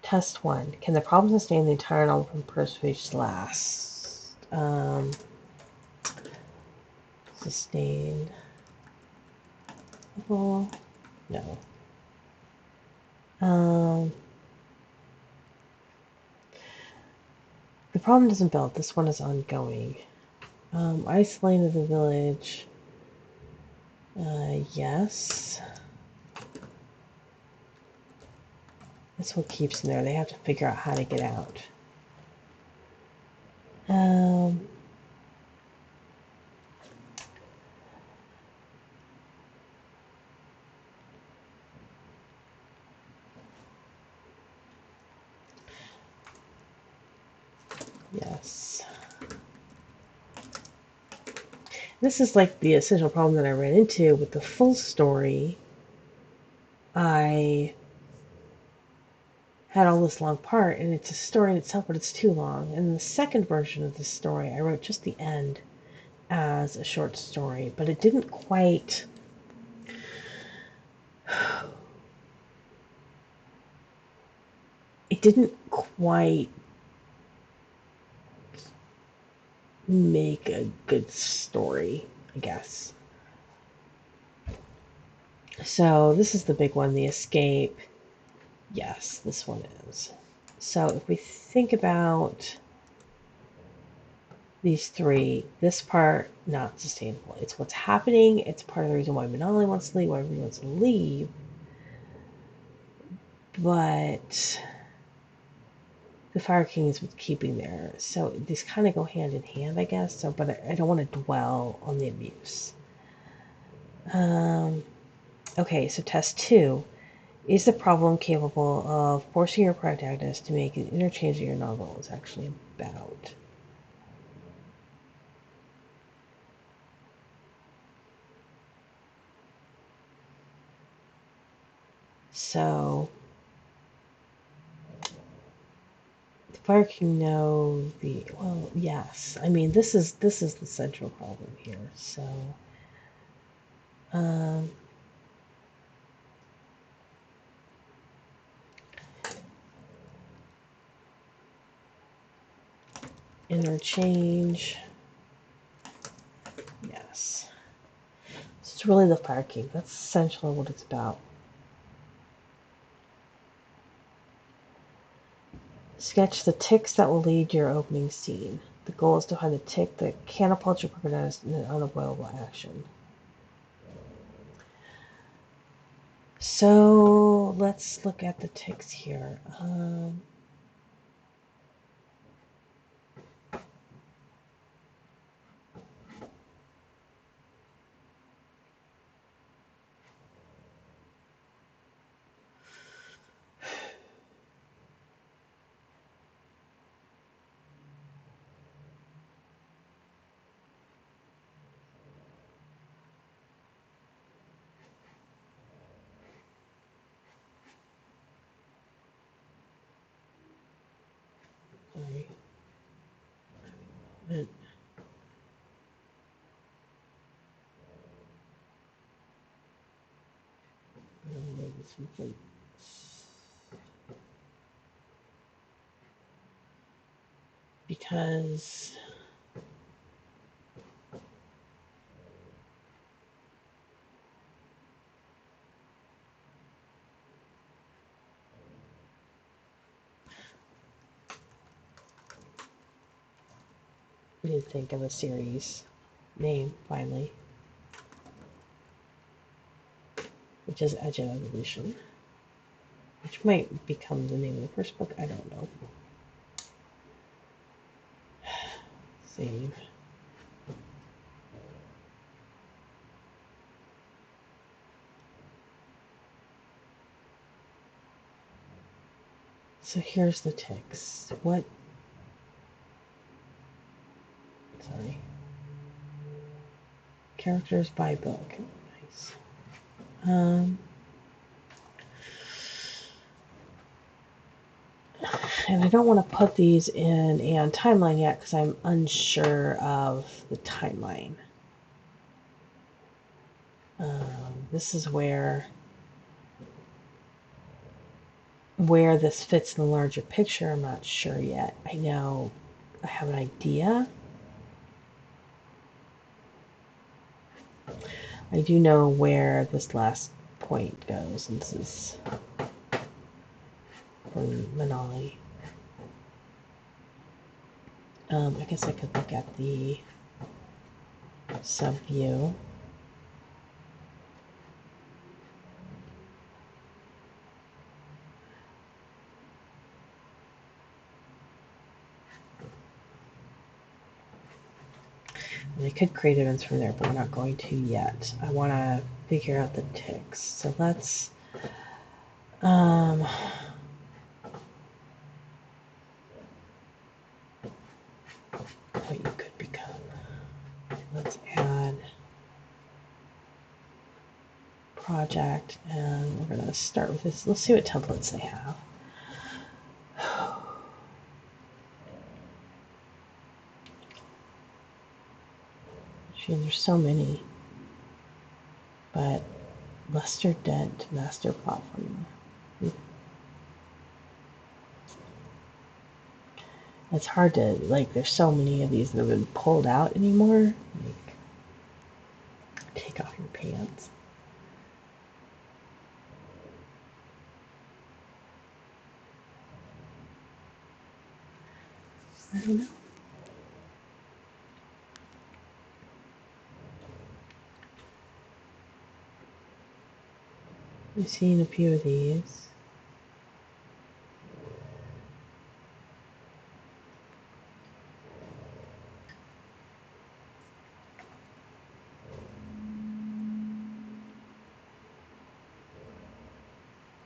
Test 1. Can the problem sustain the entire novel from first page to last? Sustain. Oh, no. The problem doesn't build. This one is ongoing. Isolated the village. Yes. That's what keeps them there. They have to figure out how to get out. Yes. This is like the essential problem that I ran into with the full story. I had all this long part, and it's a story in itself, but it's too long. And the second version of the story, I wrote just the end as a short story, but it didn't quite. It didn't quite make a good story, I guess. So this is the big one, the escape. Yes, this one is. So if we think about these three, this part, not sustainable. It's what's happening. It's part of the reason why Manali wants to leave, why everyone wants to leave. But the Fire King is what's keeping there. So these kind of go hand in hand, I guess. So, but I don't want to dwell on the abuse. Okay, so test 2. Is the problem capable of forcing your protagonist to make an interchange that your novel is actually about? So, the Fire King know the well, yes. I mean, this is the central problem here. So, interchange. Yes. It's really the Fire King. That's essentially what it's about. Sketch the ticks that will lead your opening scene. The goal is to find the tick that catapults your protagonist in an unavoidable action. So let's look at the ticks here. Sorry. Because we didn't think of a series name finally, which is Edge of Evolution, which might become the name of the first book. I don't know. Save. So here's the ticks. What? Sorry. Characters by book. Nice. And I don't want to put these in Aeon Timeline yet because I'm unsure of the timeline. This is where this fits in the larger picture. I'm not sure yet. I know I have an idea. I do know where this last point goes, and this is from Manali. I guess I could look at the sub view. And I could create events from there, but we're not going to yet. I want to figure out the ticks. So let's what you could become. Let's add project, and we're going to start with this. Let's see what templates they have. Gee, there's so many. But Luster Dent Master Platform. It's hard to, like, there's so many of these that have been pulled out anymore. Like, take off your pants. I don't know. I've seen a few of these.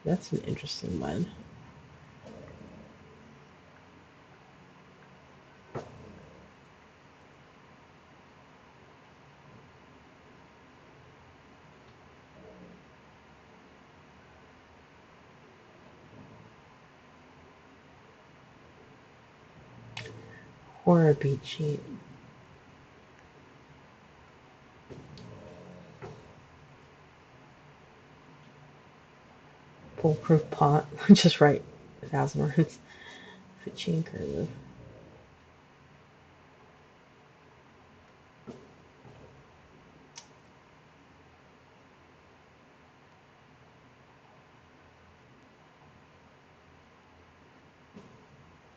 That's an interesting one. Horror beat sheet. Foolproof pot. Just write 1,000 words. Fitching curve.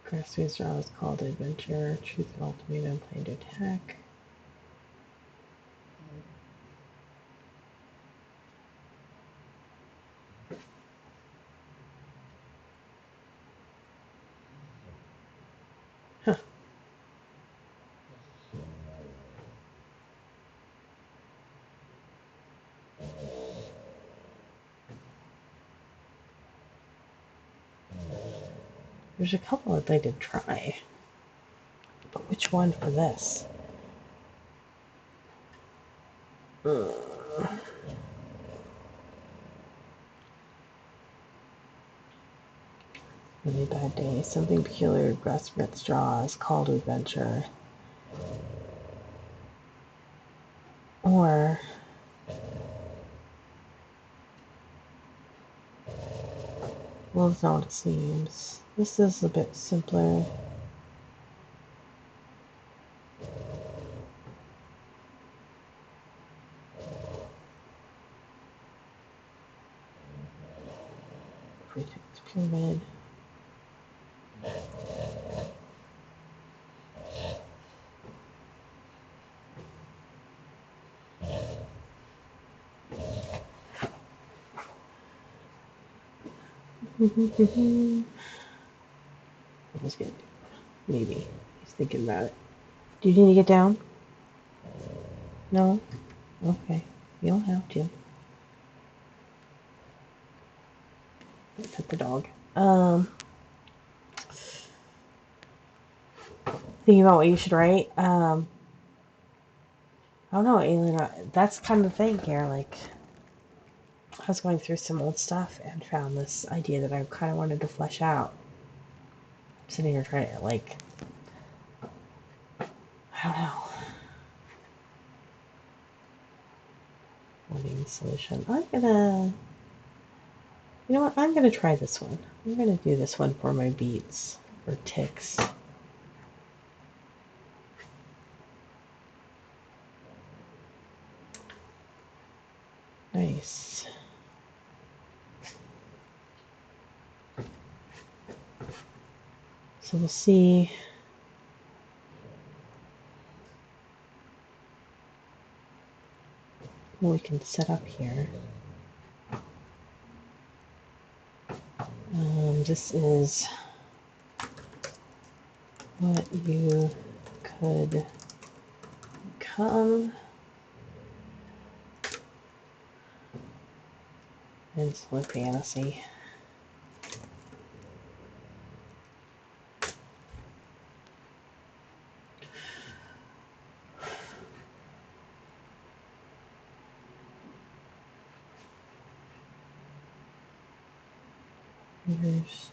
Grassroots draw is called adventure. Truth of ultimatum, plan to attack. Huh. There's a couple I'd like to try. But which one for this? Really bad day. Something peculiar. Grassroots draw is called adventure. Or well, that's not what it seems. This is a bit simpler. Pretext pyramid. That was good. Maybe. He's thinking about it. Do you need to get down? No? Okay. You don't have to. Pet the dog. Thinking about what you should write. I don't know, Alien. That's kind of the thing here. Like, I was going through some old stuff and found this idea that I kind of wanted to flesh out. sitting here trying to, like, I don't know. Living solution. I'm gonna, you know what? I'm gonna try this one. I'm gonna do this one for my beets or ticks. Nice. So we'll see. What we can set up here. This is what you could come and slow fantasy. Here's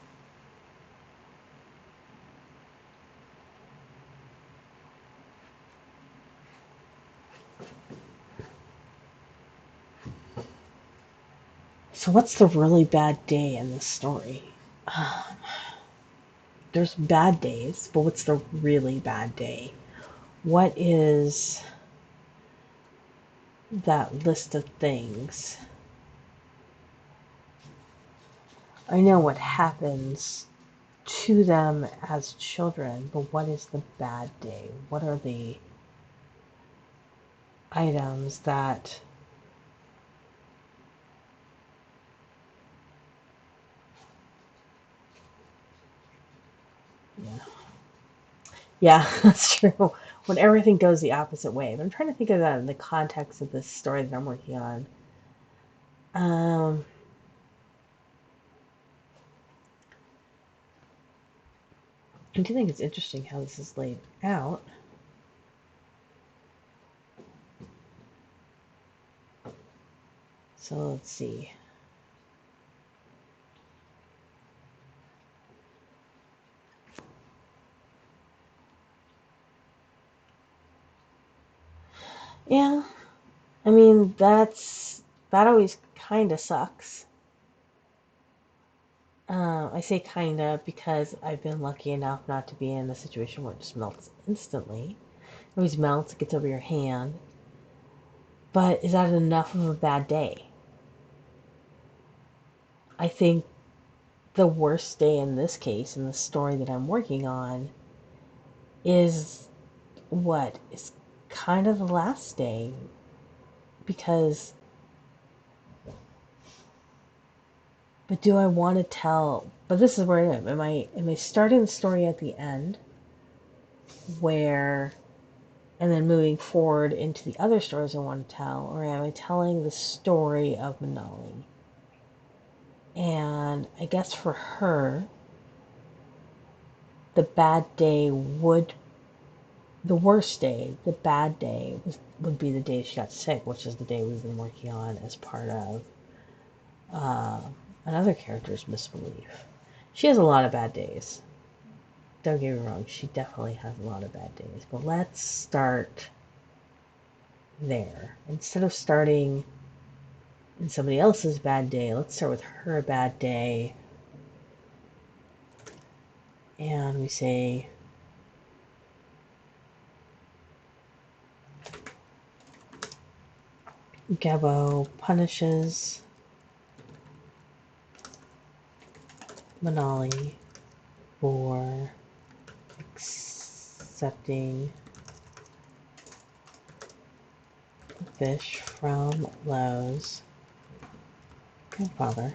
so what's the really bad day in this story? There's bad days, but what's the really bad day? What is that list of things? I know what happens to them as children, but what is the bad day? What are the items that yeah, that's true. When everything goes the opposite way. But I'm trying to think of that in the context of this story that I'm working on. I do think it's interesting how this is laid out. So let's see. Yeah, I mean, that always kind of sucks. I say kind of because I've been lucky enough not to be in a situation where it just melts instantly. It always melts, it gets over your hand. But is that enough of a bad day? I think the worst day in this case, in the story that I'm working on, is what is kind of the last day. Because, but do I want to tell? But this is where I am. Am I starting the story at the end, where, and then moving forward into the other stories I want to tell, or am I telling the story of Manali? And I guess for her, the bad day would, the worst day, the bad day would be the day she got sick, which is the day we've been working on as part of uh, another character's misbelief. She has a lot of bad days. Don't get me wrong, she definitely has a lot of bad days. But let's start there. Instead of starting in somebody else's bad day, let's start with her bad day. And we say, Gabo punishes Manali for accepting fish from Lowe's grandfather.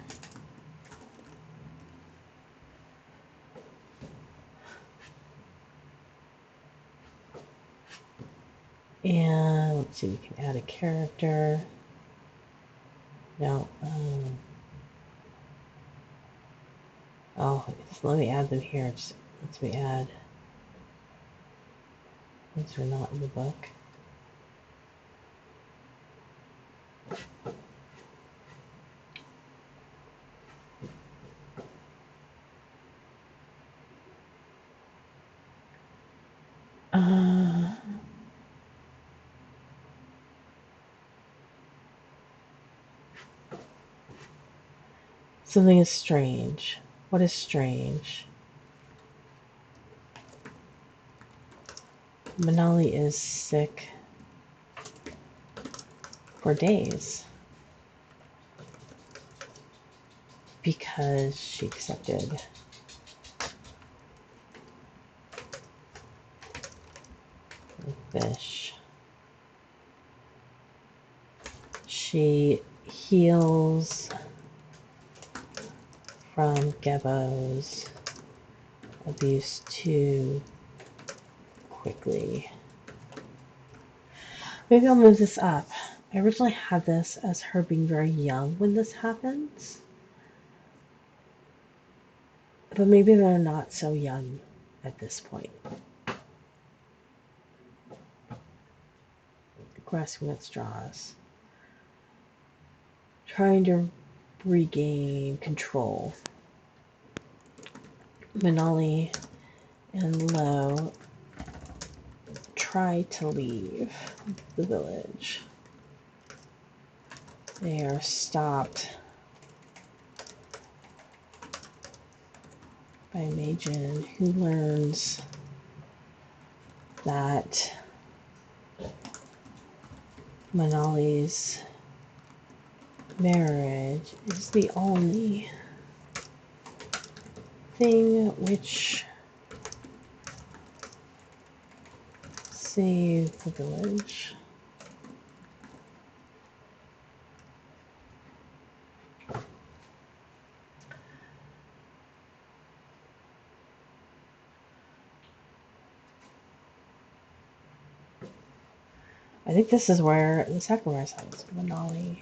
And let's see, we can add a character. No, oh, let me add them here. Just let me add. These are not in the book. Uh, Something is strange. What is strange? Manali is sick for days because she accepted the fish. She heals from Gebo's abuse too quickly. Maybe I'll move this up. I originally had this as her being very young when this happens. But maybe they're not so young at this point. Grasping at straws. Trying to regain control. Manali and Lo try to leave the village. They are stopped by Majin, who learns that Manali's marriage is the only thing which saved the village. I think this is where the sacrifice happens. Manali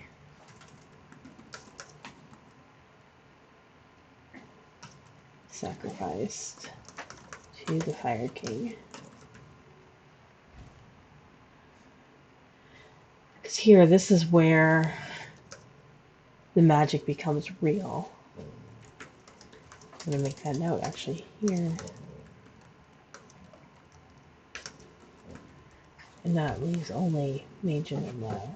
sacrificed to the Fire King. Because here, this is where the magic becomes real. I'm going to make that note actually here. And that leaves only Majin and Lo.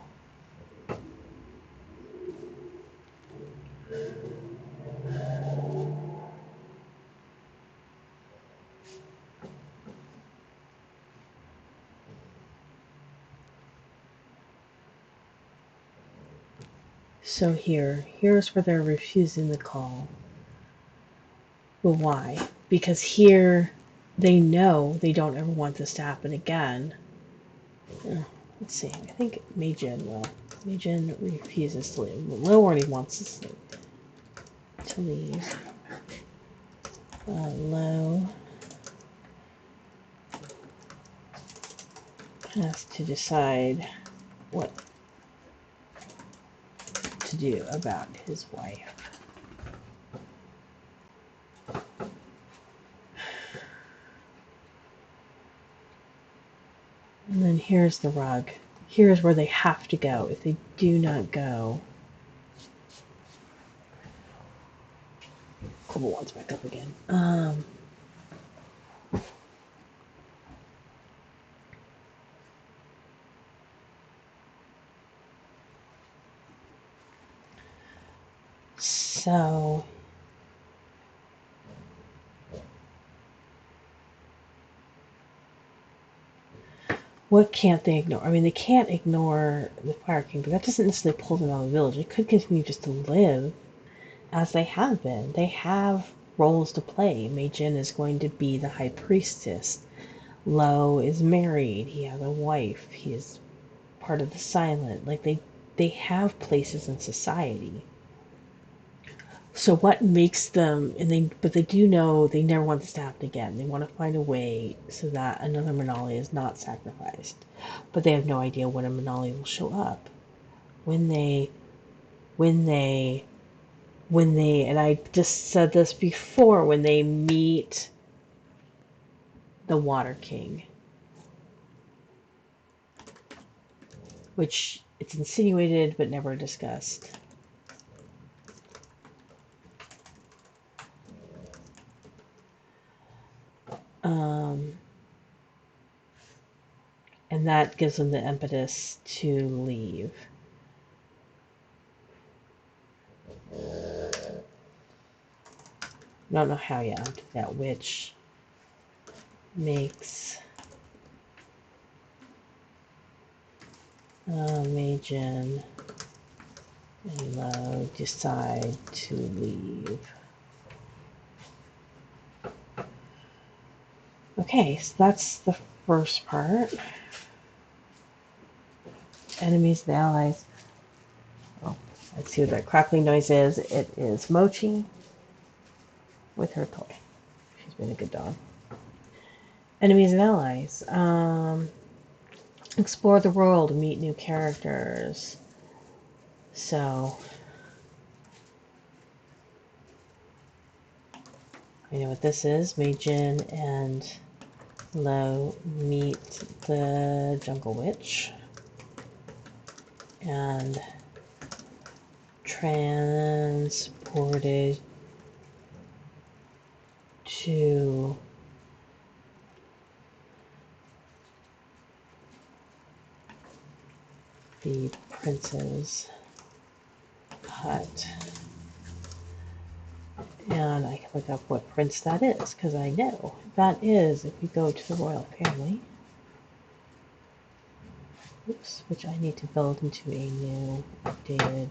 So here's where they're refusing the call. Well, why? Because here they know they don't ever want this to happen again. Let's see. I think Majin refuses to leave. Lo already wants to leave. Lo has to decide what to do about his wife. And then here's the rug. Here's where they have to go. If they do not go, Global wants back up again. So what can't they ignore? I mean, they can't ignore the Fire King, but that doesn't necessarily pull them out of the village. They could continue just to live as they have been. They have roles to play. Mei Jin is going to be the High Priestess. Lo is married. He has a wife. He is part of the Silent. Like they have places in society. So what makes them, but they do know they never want this to happen again. They want to find a way so that another Manali is not sacrificed. But they have no idea when a Manali will show up. When they, and I just said this before, when they meet the Water King. Which it's insinuated but never discussed. Um, And that gives them the impetus to leave. I don't know how yet. That witch makes Majin and Lo decide to leave. Okay, so that's the first part. Enemies and allies. Oh, let's see what that crackling noise is. It is Mochi with her toy. She's been a good dog. Enemies and allies. Explore the world, meet new characters. So, I know what this is. Meijin and Lo meet the Jungle Witch and transported to the prince's hut. And I can look up what prince that is, because I know that is if we go to the royal family. Oops, which I need to build into a new updated.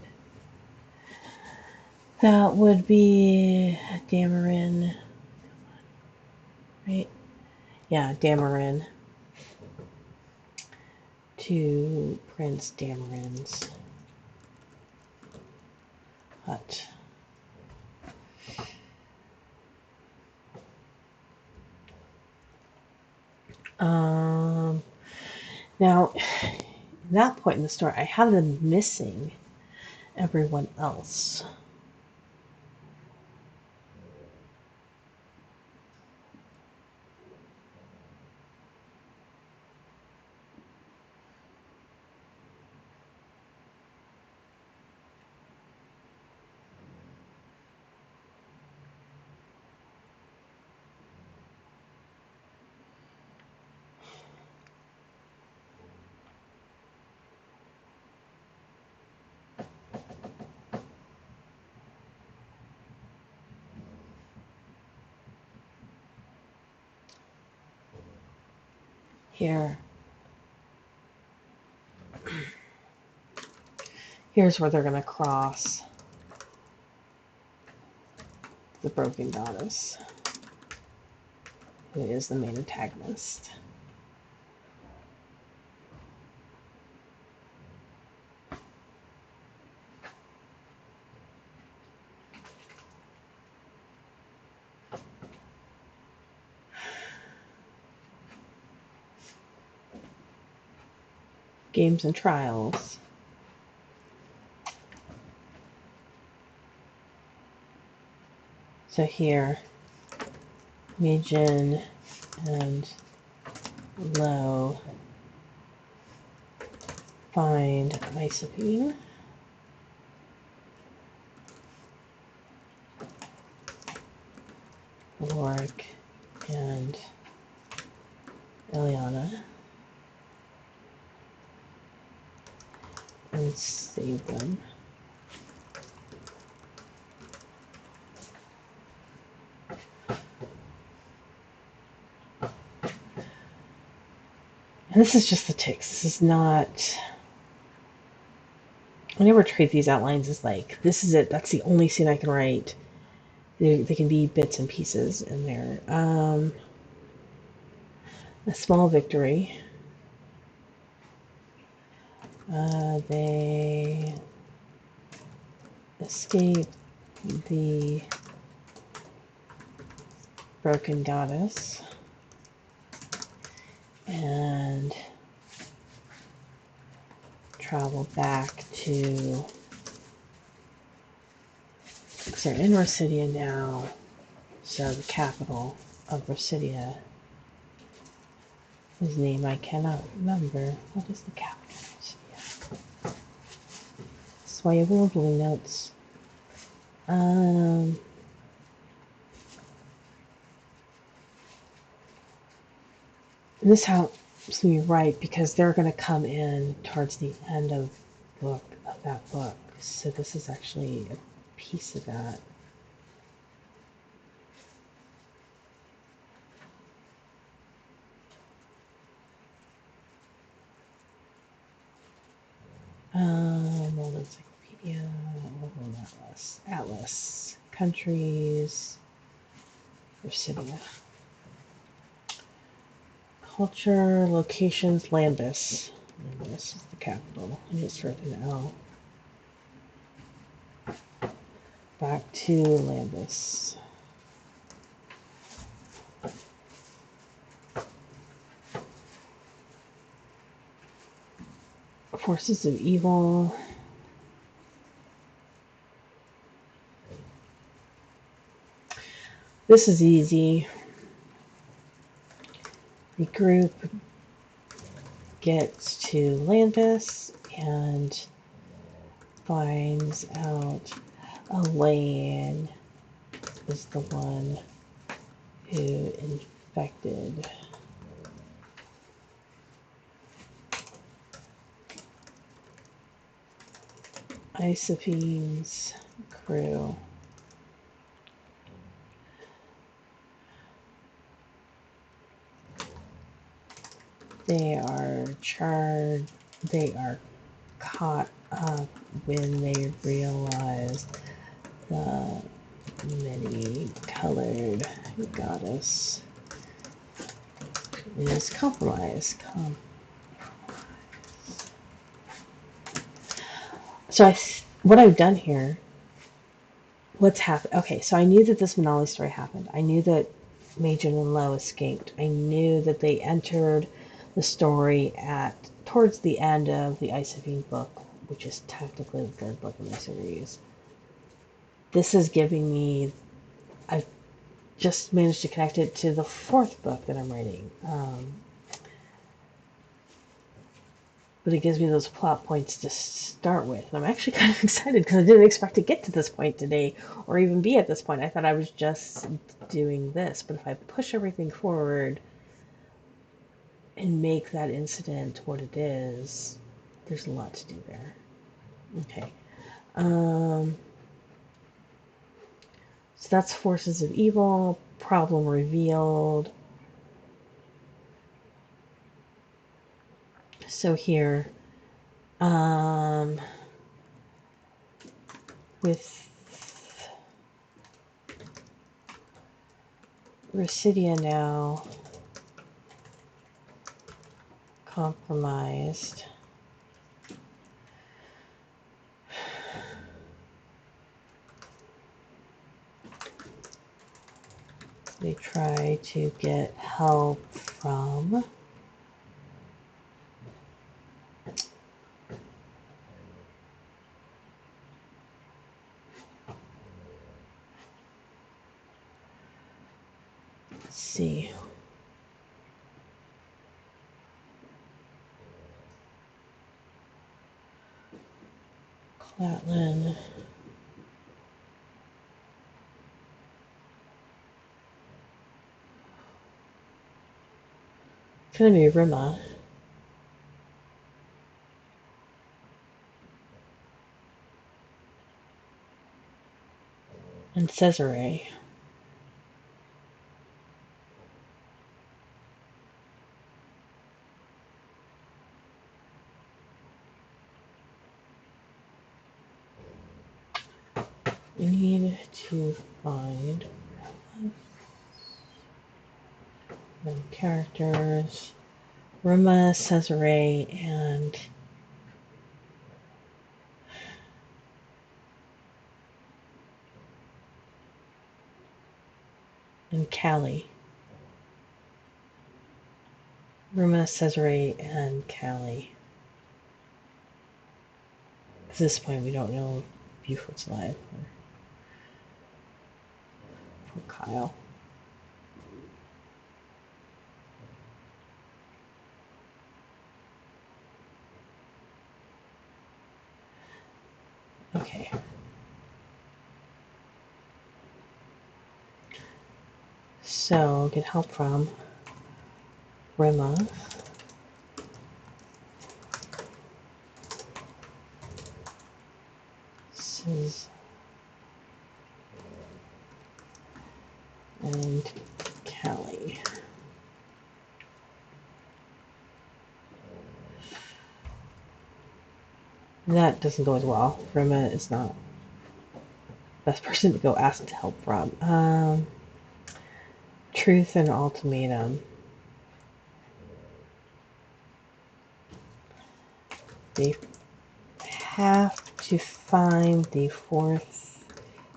That would be Dameron, right? Yeah, Dameron to Prince Dameron's hut. Now, at that point in the story, I have them missing everyone else. Here's where they're going to cross the Broken Goddess, who is the main antagonist. Games and trials. So here, Meijin and Lo find Isopine. Lorik and Eliana. And save them. And this is just the ticks. This is not... I never treat these outlines as like, this is it, that's the only scene I can write. They can be bits and pieces in there. A small victory. They escape the Broken Goddess and travel back to, because they're in Rosidia now, so the capital of Rosidia, whose name I cannot remember. What is the capital of Rosidia? That's why you have Worldbuilding notes. This how So you're right, because they're going to come in towards the end of that book. So this is actually a piece of that. World Encyclopedia, Atlas, countries, Obsidian. Culture, locations, Lambus. Lambus is the capital, and it's written L. Back to Lambus. Forces of evil. This is easy. The group gets to Lambus and finds out Elaine is the one who infected Isophene's crew. They are charged. They are caught up when they realize the many-colored goddess is compromised. So what I've done here, what's happened? Okay, so I knew that this Manali story happened. I knew that Majin and Lo escaped. I knew that they entered the story towards the end of the Isophene book, which is technically the third book in the series. This is giving me, I've just managed to connect it to the fourth book that I'm writing. But it gives me those plot points to start with. And I'm actually kind of excited because I didn't expect to get to this point today or even be at this point. I thought I was just doing this. But if I push everything forward and make that incident what it is, there's a lot to do there. Okay. So that's Forces of Evil, problem revealed. So here, with Residia now compromised, they try to get help from let's see. Clatland. It's gonna be Rima. And Cesare. We need to find the characters. Rima, Cesare, and Callie. Rima, Cesare, and Callie. At this point, we don't know if Buford's alive or Kyle. Okay. So, get help from Rima. is and Callie. That doesn't go as well. Rima is not the best person to go ask to help from. Truth and ultimatum. They have to find the fourth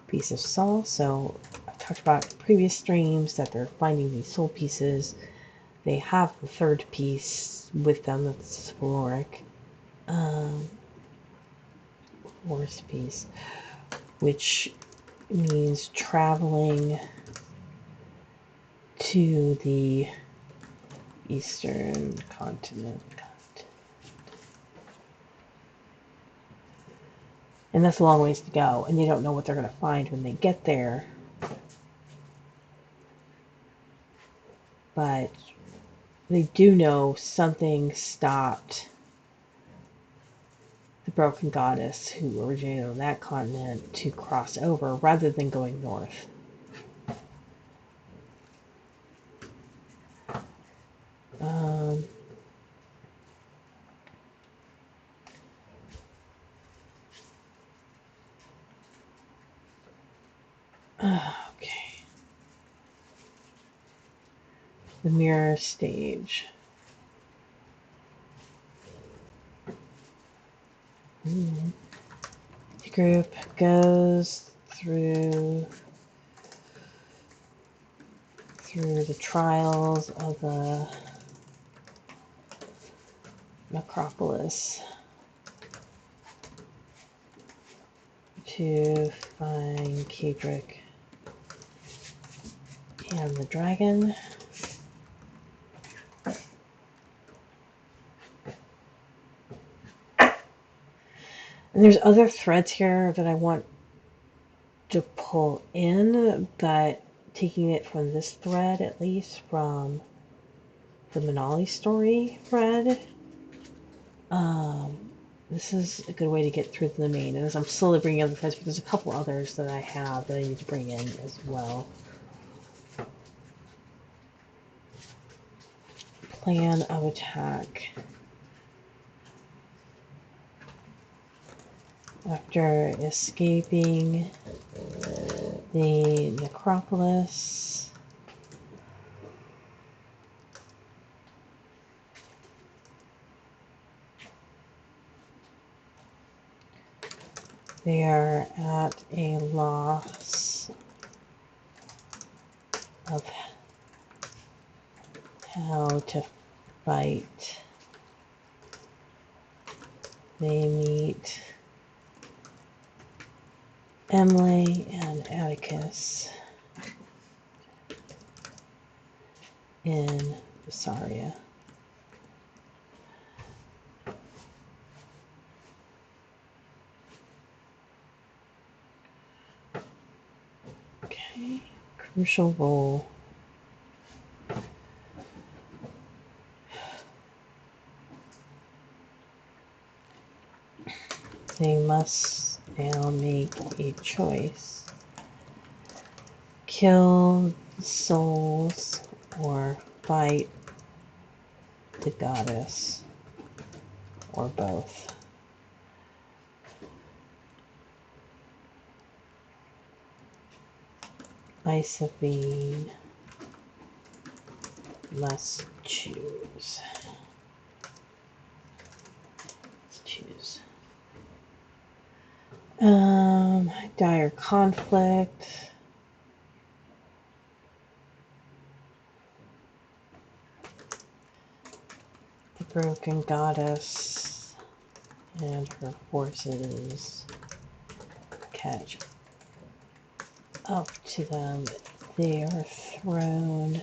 piece of soul. So I talked about in previous streams that they're finding these soul pieces. They have the third piece with them. That's Valoric. Fourth piece, which means traveling to the eastern continent. And that's a long ways to go, and they don't know what they're going to find when they get there. But they do know something stopped the broken goddess who originated on that continent to cross over rather than going north. Okay. The mirror stage. The group goes through the trials of the necropolis to find Kedrick and the dragon. And there's other threads here that I want to pull in, but taking it from this thread, at least from the Manali story thread, this is a good way to get through the main. And as I'm slowly bringing other threads, but there's a couple others that I have that I need to bring in as well. Plan of attack. After escaping the necropolis, they are at a loss of how to fight. They meet Emily and Atticus in Visaria. Okay, crucial role. They must now make a choice. Kill the souls or fight the goddess, or both. Isavine must choose. Let's choose. Dire conflict. The broken goddess and her forces catch up to them. They are thrown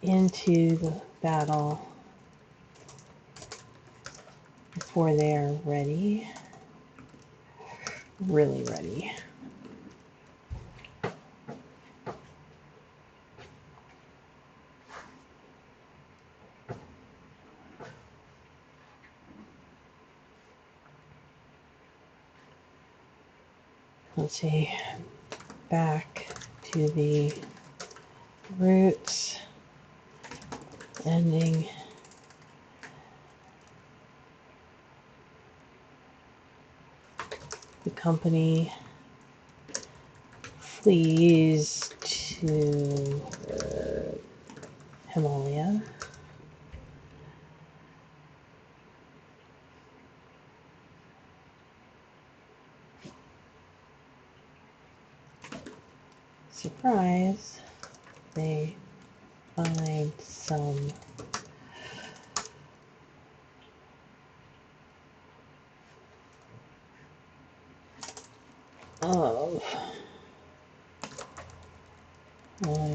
into the battle before they are ready. Really ready. let's see, back to the roots, ending the company flees to Himalaya. Surprise, they find some of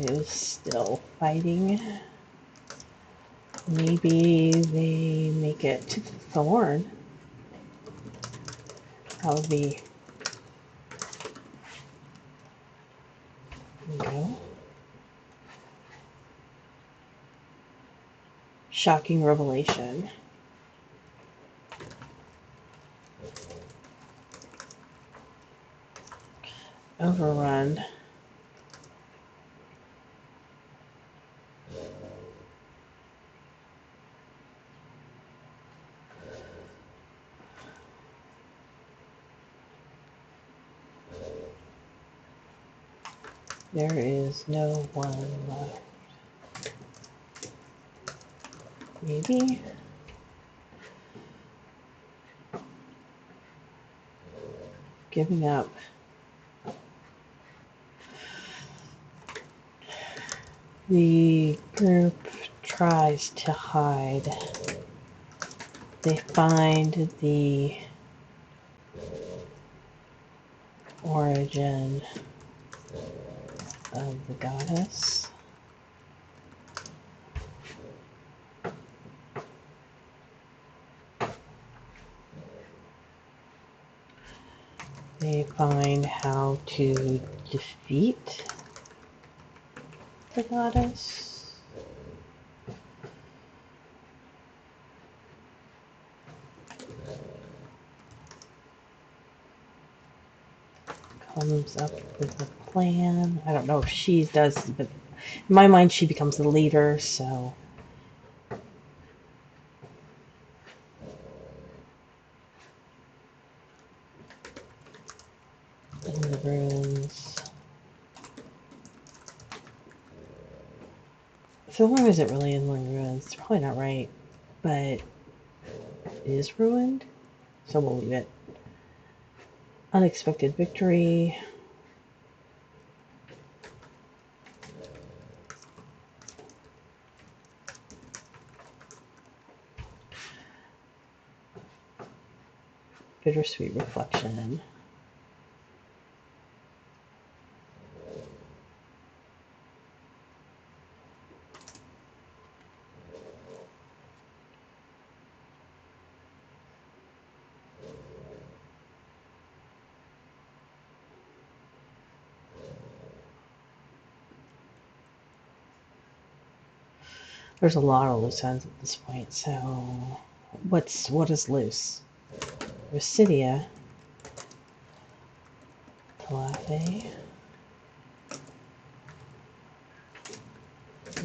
is still fighting. Maybe they make it to the thorn. That would be, there we go. Shocking revelation. Overrun. There is no one left. Maybe? Giving up. The group tries to hide. They find the origin of the goddess. They find how to defeat the goddess. Comes up with a plan. I don't know if she does, but in my mind she becomes the leader, so in the ruins. So where is it really in the ruins? It's probably not right, but it is ruined, so we'll leave it. Unexpected victory. Bittersweet reflection. There's a lot of loose ends at this point, so what is loose? Residia. Plottr.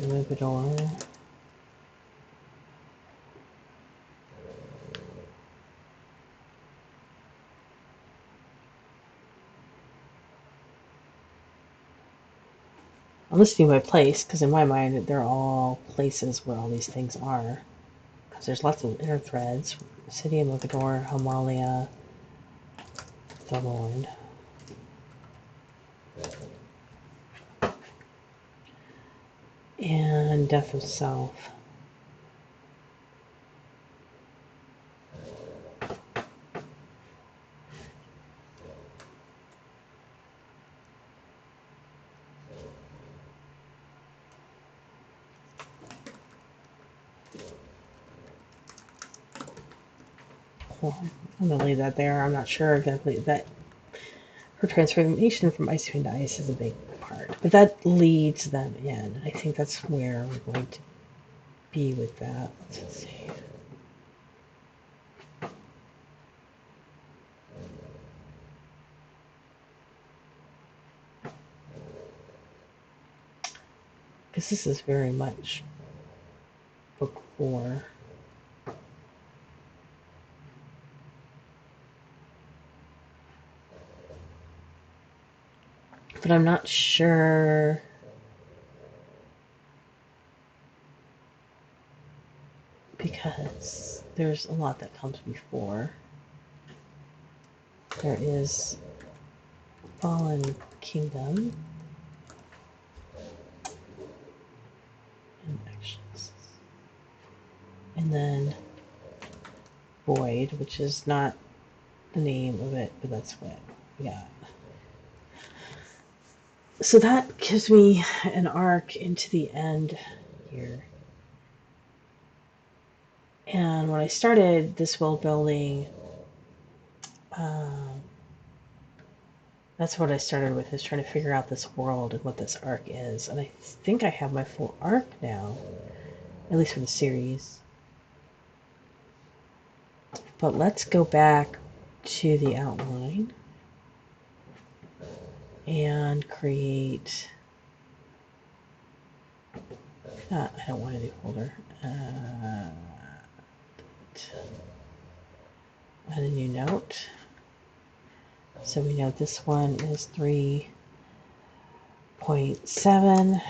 Lugador. I'm listing by place because in my mind they're all places where all these things are. Because there's lots of inner threads. City of Lugador, Himalaya, the Lord. And Death of Self. Well, I'm going to leave that there. I'm not sure exactly that her transformation from Ice Queen to Ice is a big part. But that leads them in. I think that's where we're going to be with that. Let's see. because this is very much book 4. But I'm not sure because there's a lot that comes before. There is Fallen Kingdom and actions. And then Void, which is not the name of it, but that's what we got. So that gives me an arc into the end here. And when I started this world building, that's what I started with, is trying to figure out this world and what this arc is. And I think I have my full arc now, at least for the series. But let's go back to the outline and create. I don't want a new folder. Add a new note. So we know this one is 3.7.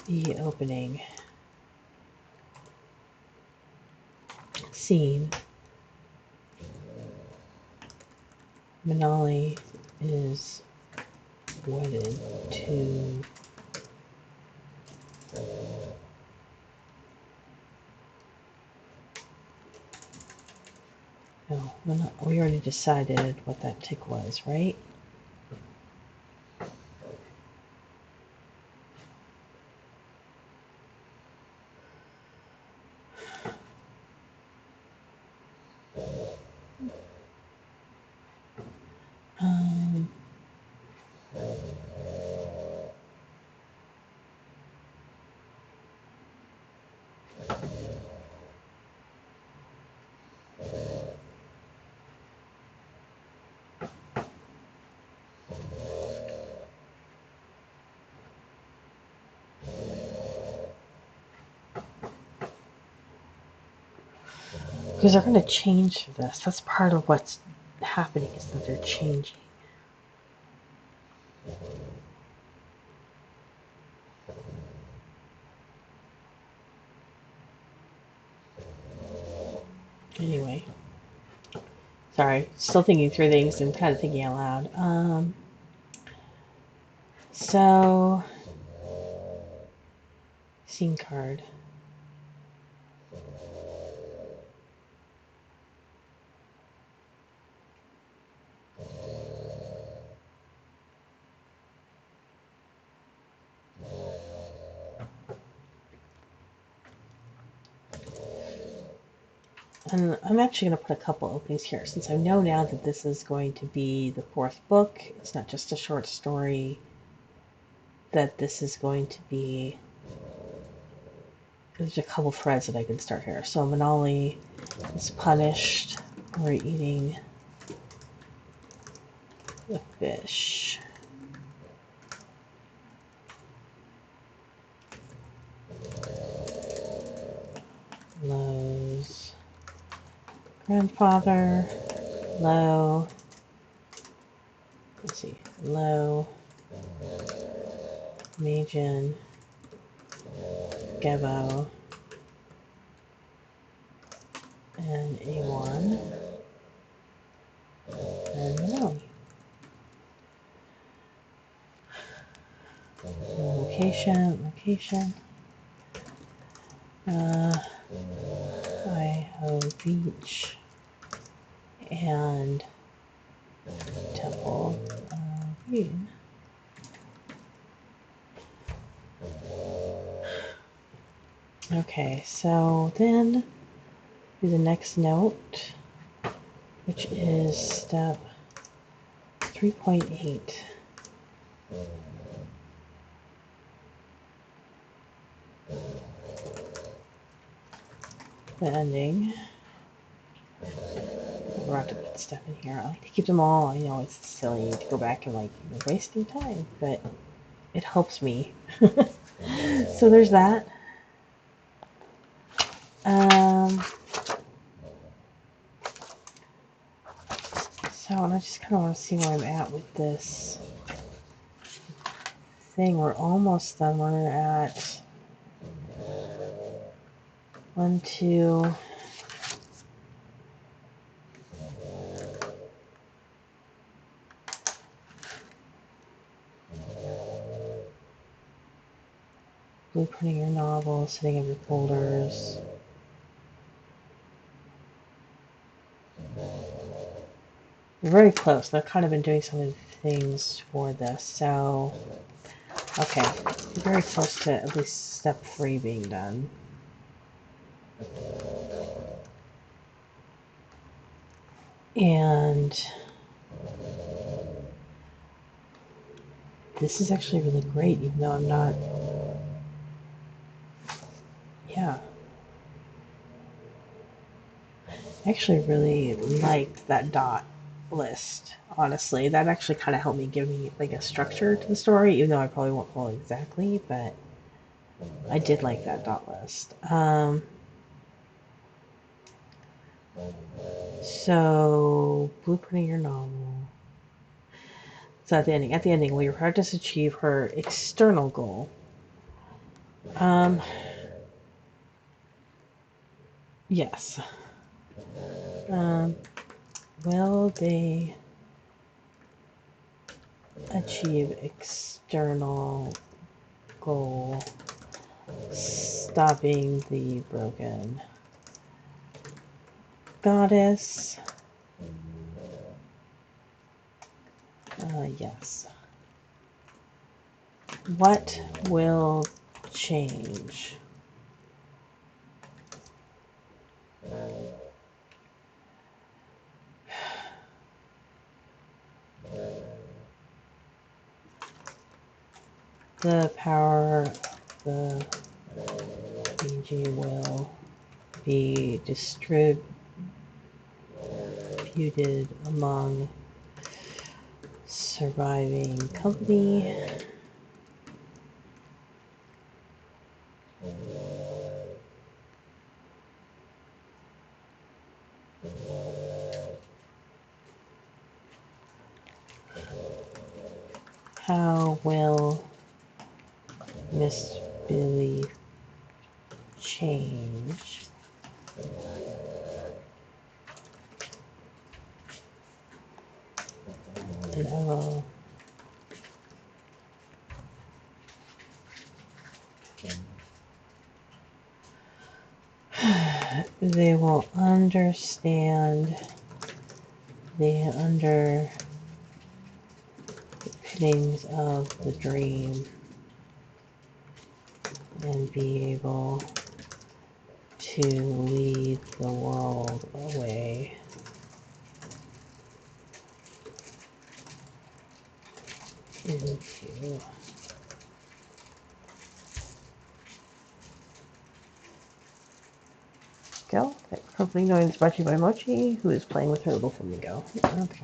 The opening scene. Manali is wedded to no, we already decided what that tick was, right? Because they're going to change this. That's part of what's happening, is that they're changing. Anyway. Sorry, still thinking through things and kind of thinking out loud. So, scene card. And I'm actually going to put a couple openings here, since I know now that this is going to be the 4th book. It's not just a short story. That this is going to be. There's a couple threads that I can start here. So Manali is punished for eating the fish. Lowe's grandfather. Low. Let's see. Low. Majin. Gebo. And A1. And Manali. Location. Idaho Beach and Temple Green. Okay, so then do the next note, which is step 3.8. The ending. forgot to put stuff in here. I like to keep them all. I know it's silly to go back and like you're wasting time, but it helps me. So there's that. So I just kind of want to see where I'm at with this thing. We're almost done. We're at 1, 2. Blueprinting your novel, setting up your folders. We're very close. I've kind of been doing some of the things for this, so okay. We're very close to at least step 3 being done. And this is actually really great, even though I'm not. Yeah. I actually really liked that dot list, honestly. That actually kind of helped me give me like a structure to the story, even though I probably won't follow exactly, but I did like that dot list. So, blueprinting your novel. So at the ending, will your practice achieve her external goal? Yes. Will they achieve external goal? Stopping the broken goddess. Yes. What will change? The power of the PG will be distributed among surviving company. How will Miss Billy change? And I will they will understand the underpinnings of the dream and be able to lead the world away. Into go. Company noise brought to you by Mochi, who is playing with her little flamingo. Okay.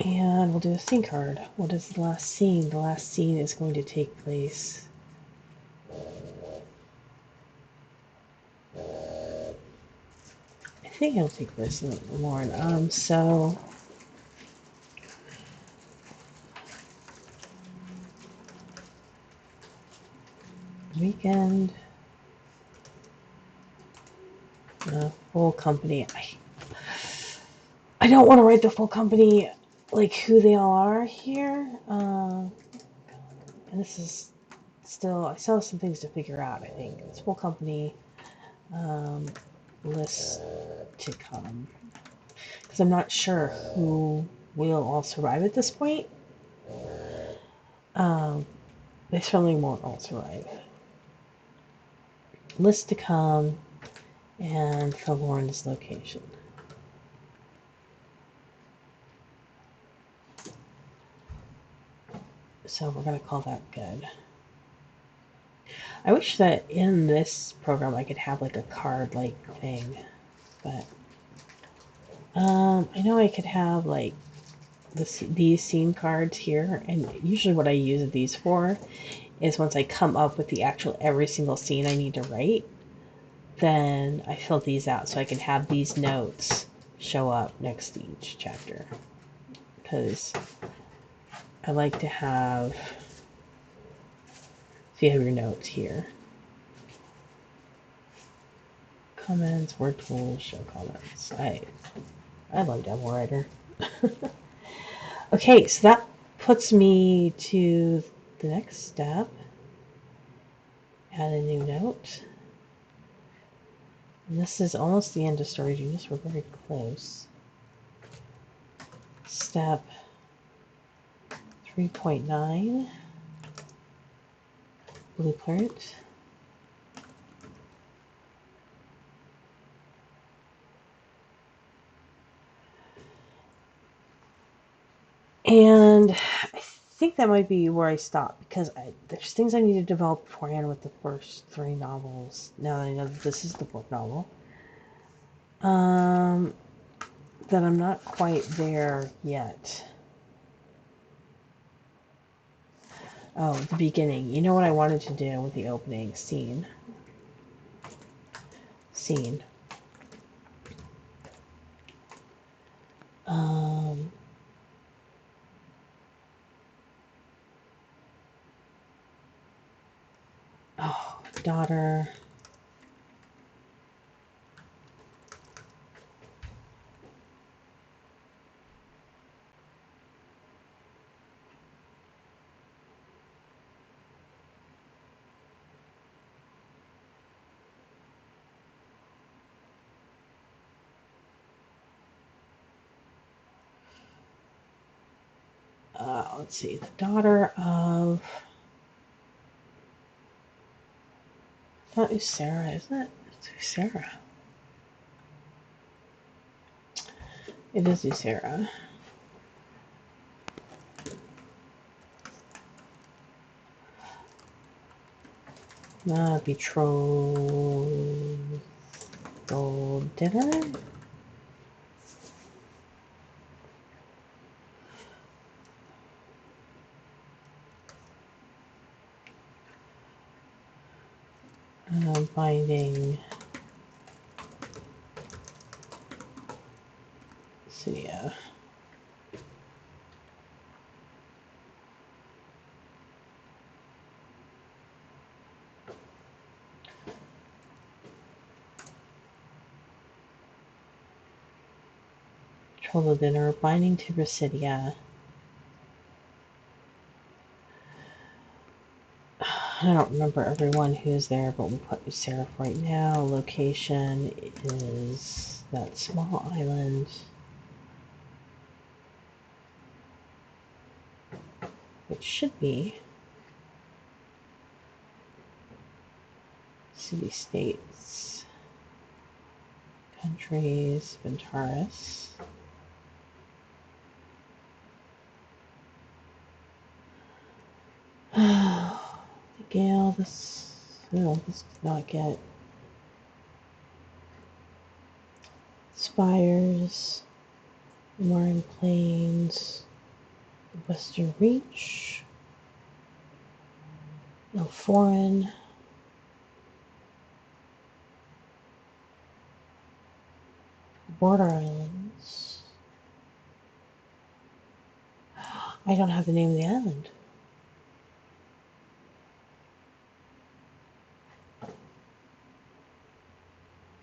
And we'll do a scene card. What is the last scene? The last scene is going to take place. I think it'll take place in Lauren. So weekend. Full company. I don't want to write the full company, like who they all are here. And this is I still have some things to figure out, I think. It's full company list to come. Because I'm not sure who will all survive at this point. They certainly won't all survive. List to come and for Lauren's location. So we're going to call that good. I wish that in this program I could have like a card like thing, but I know I could have like these scene cards here, and usually what I use these for is once I come up with the actual every single scene I need to write, then I fill these out so I can have these notes show up next to each chapter. Because I like to have, so you have your notes here. Comments, word tools, show comments. I love Dabble Writer. Okay, so that puts me to the next step. Add a new note. And this is almost the end of Story Genius. We're very close. Step 3.9. Blueprint. And I think that might be where I stop because there's things I need to develop beforehand with the first 3 novels. Now that I know that this is the 4th novel. That I'm not quite there yet. Oh, the beginning. You know what I wanted to do with the opening scene? Oh, daughter. Let's see. The daughter of... That is Sarah, isn't it? It's Sarah. It is Sarah. Betrothal dinner? Binding. So yeah. Betrothal dinner. Binding to Residia. I don't remember everyone who's there, but we'll put Sarah for right now. Location is that small island. It should be city states, countries, Ventaris. Gale, this does not get Spires, Marin Plains, Western Reach, no foreign. Border islands. I don't have the name of the island.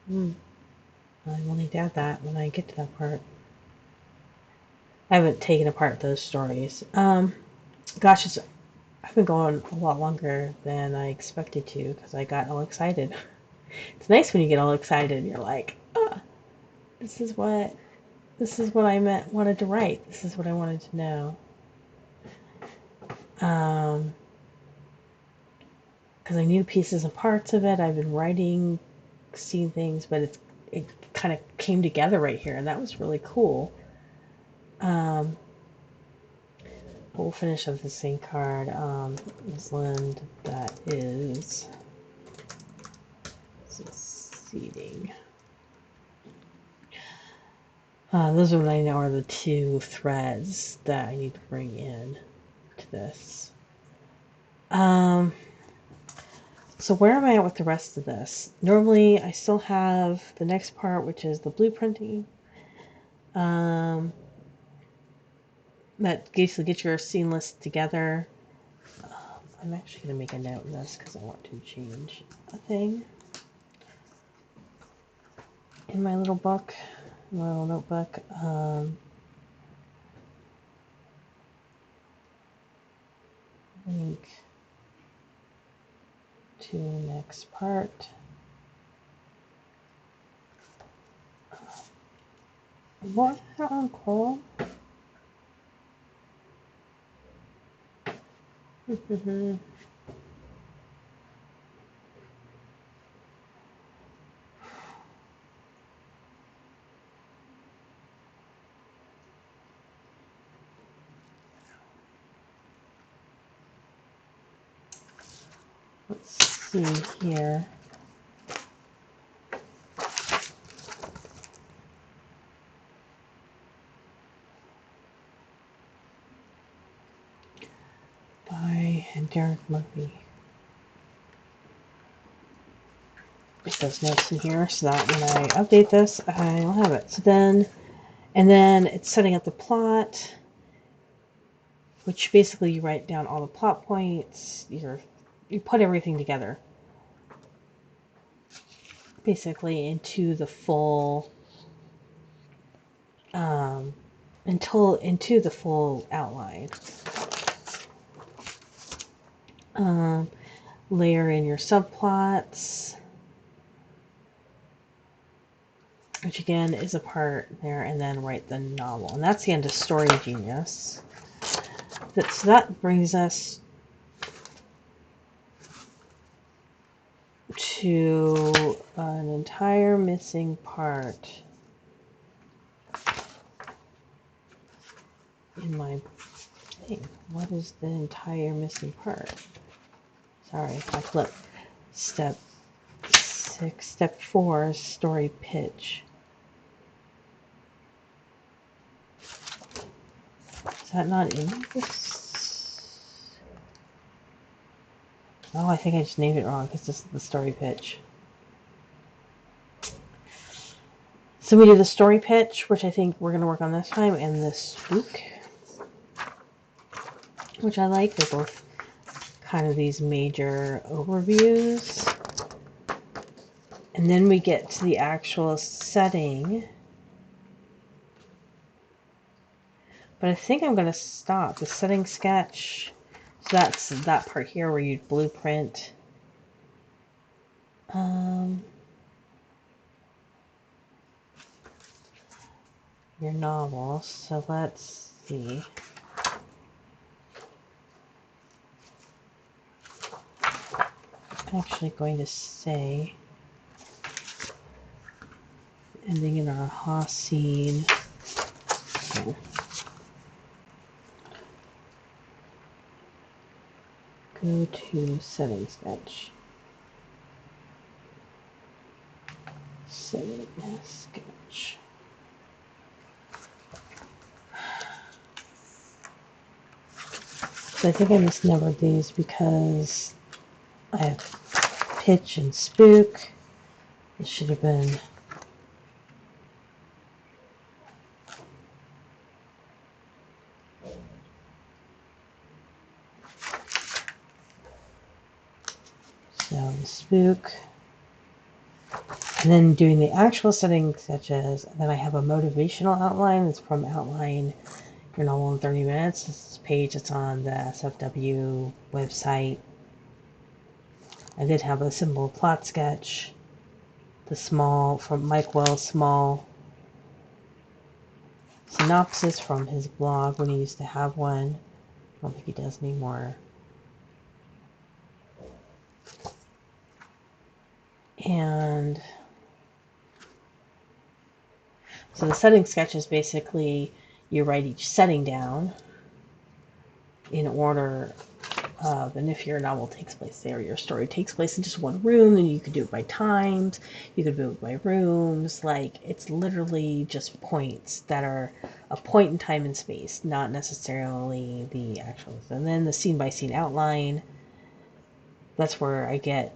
I will need to add that when I get to that part. I haven't taken apart those stories. Gosh, I've been going a lot longer than I expected to because I got all excited. It's nice when you get all excited. You're like, this is what wanted to write. This is what I wanted to know. Because I knew pieces and parts of it. I've been writing, seeing things, but it kind of came together right here, and that was really cool. We'll finish up the same card. Island that is Seeding. Those are what I know are the two threads that I need to bring in to this. So where am I at with the rest of this? Normally, I still have the next part, which is the blueprinting. That basically gets your scene list together. I'm actually going to make a note in this because I want to change a thing in my little book, my little notebook. Link to next part. What on call? Let's see here. By Derek Murphy. Put those notes in here so that when I update this, I'll have it. So then, and then it's setting up the plot, which basically you write down all the plot points. You put everything together, basically into the full, into the full outline. Layer in your subplots, which again is a part there, and then write the novel. And that's the end of Story Genius. So that brings us to an entire missing part in my thing. What is the entire missing part? Sorry, I flipped. Step 6, step 4, story pitch. Is that not in this? Oh, I think I just named it wrong because this is the story pitch. So we do the story pitch, which I think we're going to work on this time, and the spook, which I like. They're both kind of these major overviews. And then we get to the actual setting. But I think I'm going to stop the setting sketch. So that's that part here where you blueprint. Your novel. So let's see. I'm actually going to say ending in our Haas scene. Okay. Go to setting sketch. Setting sketch. So I think I misnumbered these because I have pitch and spook. It should have been so the spook. And then doing the actual settings such as, then I have a motivational outline. It's from Outline Your Novel in 30 Minutes. This is a page that's on the SFW website. I did have a simple plot sketch. The small, from Mike Wells' small synopsis from his blog when he used to have one. I don't think he does anymore. And so the setting sketch is basically you write each setting down in order of, and if your novel takes place there, your story takes place in just one room, then you could do it by times, you could do it by rooms. Like, it's literally just points that are a point in time and space, not necessarily the actual. And then the scene by scene outline, that's where I get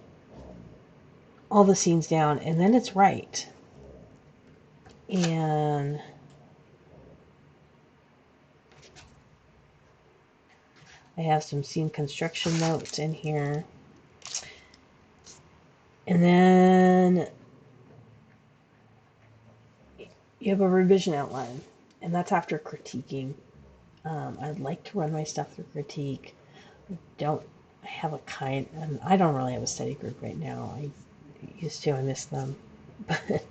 all the scenes down, and then it's right. And I have some scene construction notes in here. And then you have a revision outline, and that's after critiquing. I'd like to run my stuff through critique. I have a kind, and I don't really have a study group right now. I used to, I miss them. But,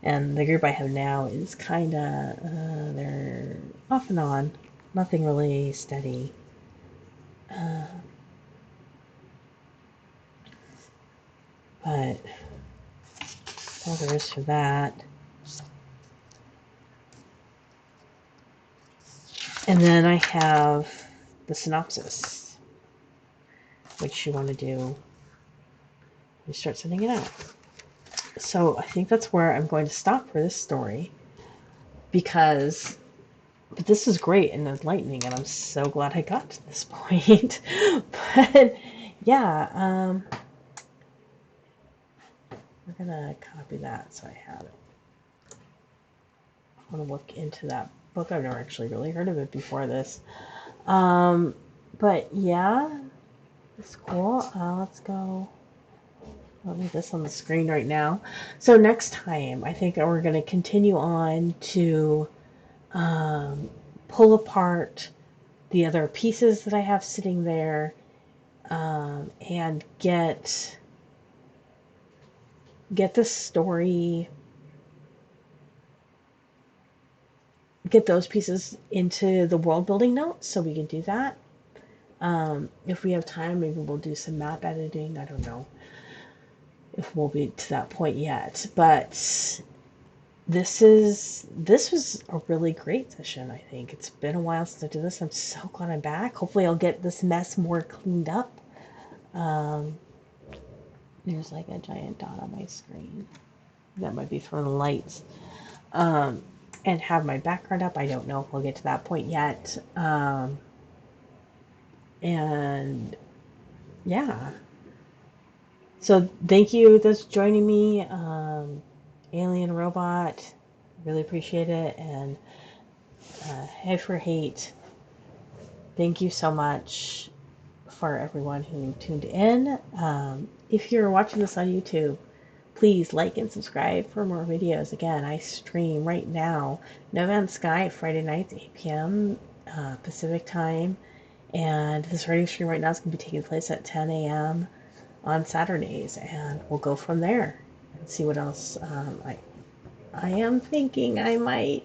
and the group I have now is kind of, they're off and on, nothing really steady. But all there is for that. And then I have the synopsis, which you want to do. You start sending it out. So I think that's where I'm going to stop for this story, because this is great and enlightening, and I'm so glad I got to this point. But yeah, we're gonna copy that so I have it. I want to look into that book. I've never actually really heard of it before this. But yeah, it's cool. Let's go. I'll leave this on the screen right now. So next time, I think we're going to continue on to pull apart the other pieces that I have sitting there, and get the story, get those pieces into the world building notes so we can do that. If we have time, maybe we'll do some map editing. I don't know if we'll be to that point yet, but this was a really great session. I think it's been a while since I did this. I'm so glad I'm back. Hopefully I'll get this mess more cleaned up. There's like a giant dot on my screen. That might be from the lights. And have my background up. I don't know if we'll get to that point yet. And yeah. So thank you that's joining me. Alien Robot, really appreciate it. And Head for Hate, thank you so much for everyone who tuned in. If you're watching this on YouTube, please like and subscribe for more videos. Again, I stream right now, No Man's Sky, Friday nights, 8 p.m. Pacific time. And this writing stream right now is going to be taking place at 10 a.m. on Saturdays. And we'll go from there and see what else. I am thinking I might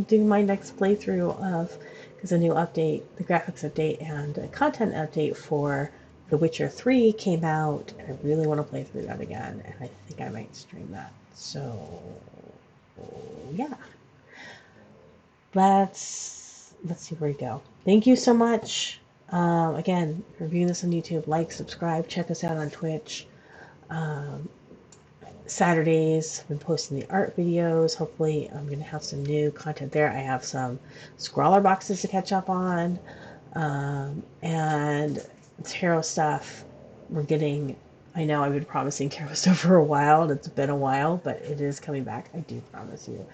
do my next playthrough of, because a new update, the graphics update and a content update for The Witcher 3 came out, and I really want to play through that again, and I think I might stream that. So, yeah. Let's see where we go. Thank you so much. Again, review this on YouTube, like, subscribe, check us out on Twitch. Saturdays, I've been posting the art videos. Hopefully, I'm going to have some new content there. I have some scrawler boxes to catch up on, and tarot stuff. I know I've been promising tarot stuff for a while, and it's been a while, but it is coming back. I do promise you.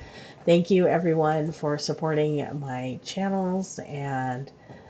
Thank you, everyone, for supporting my channels, and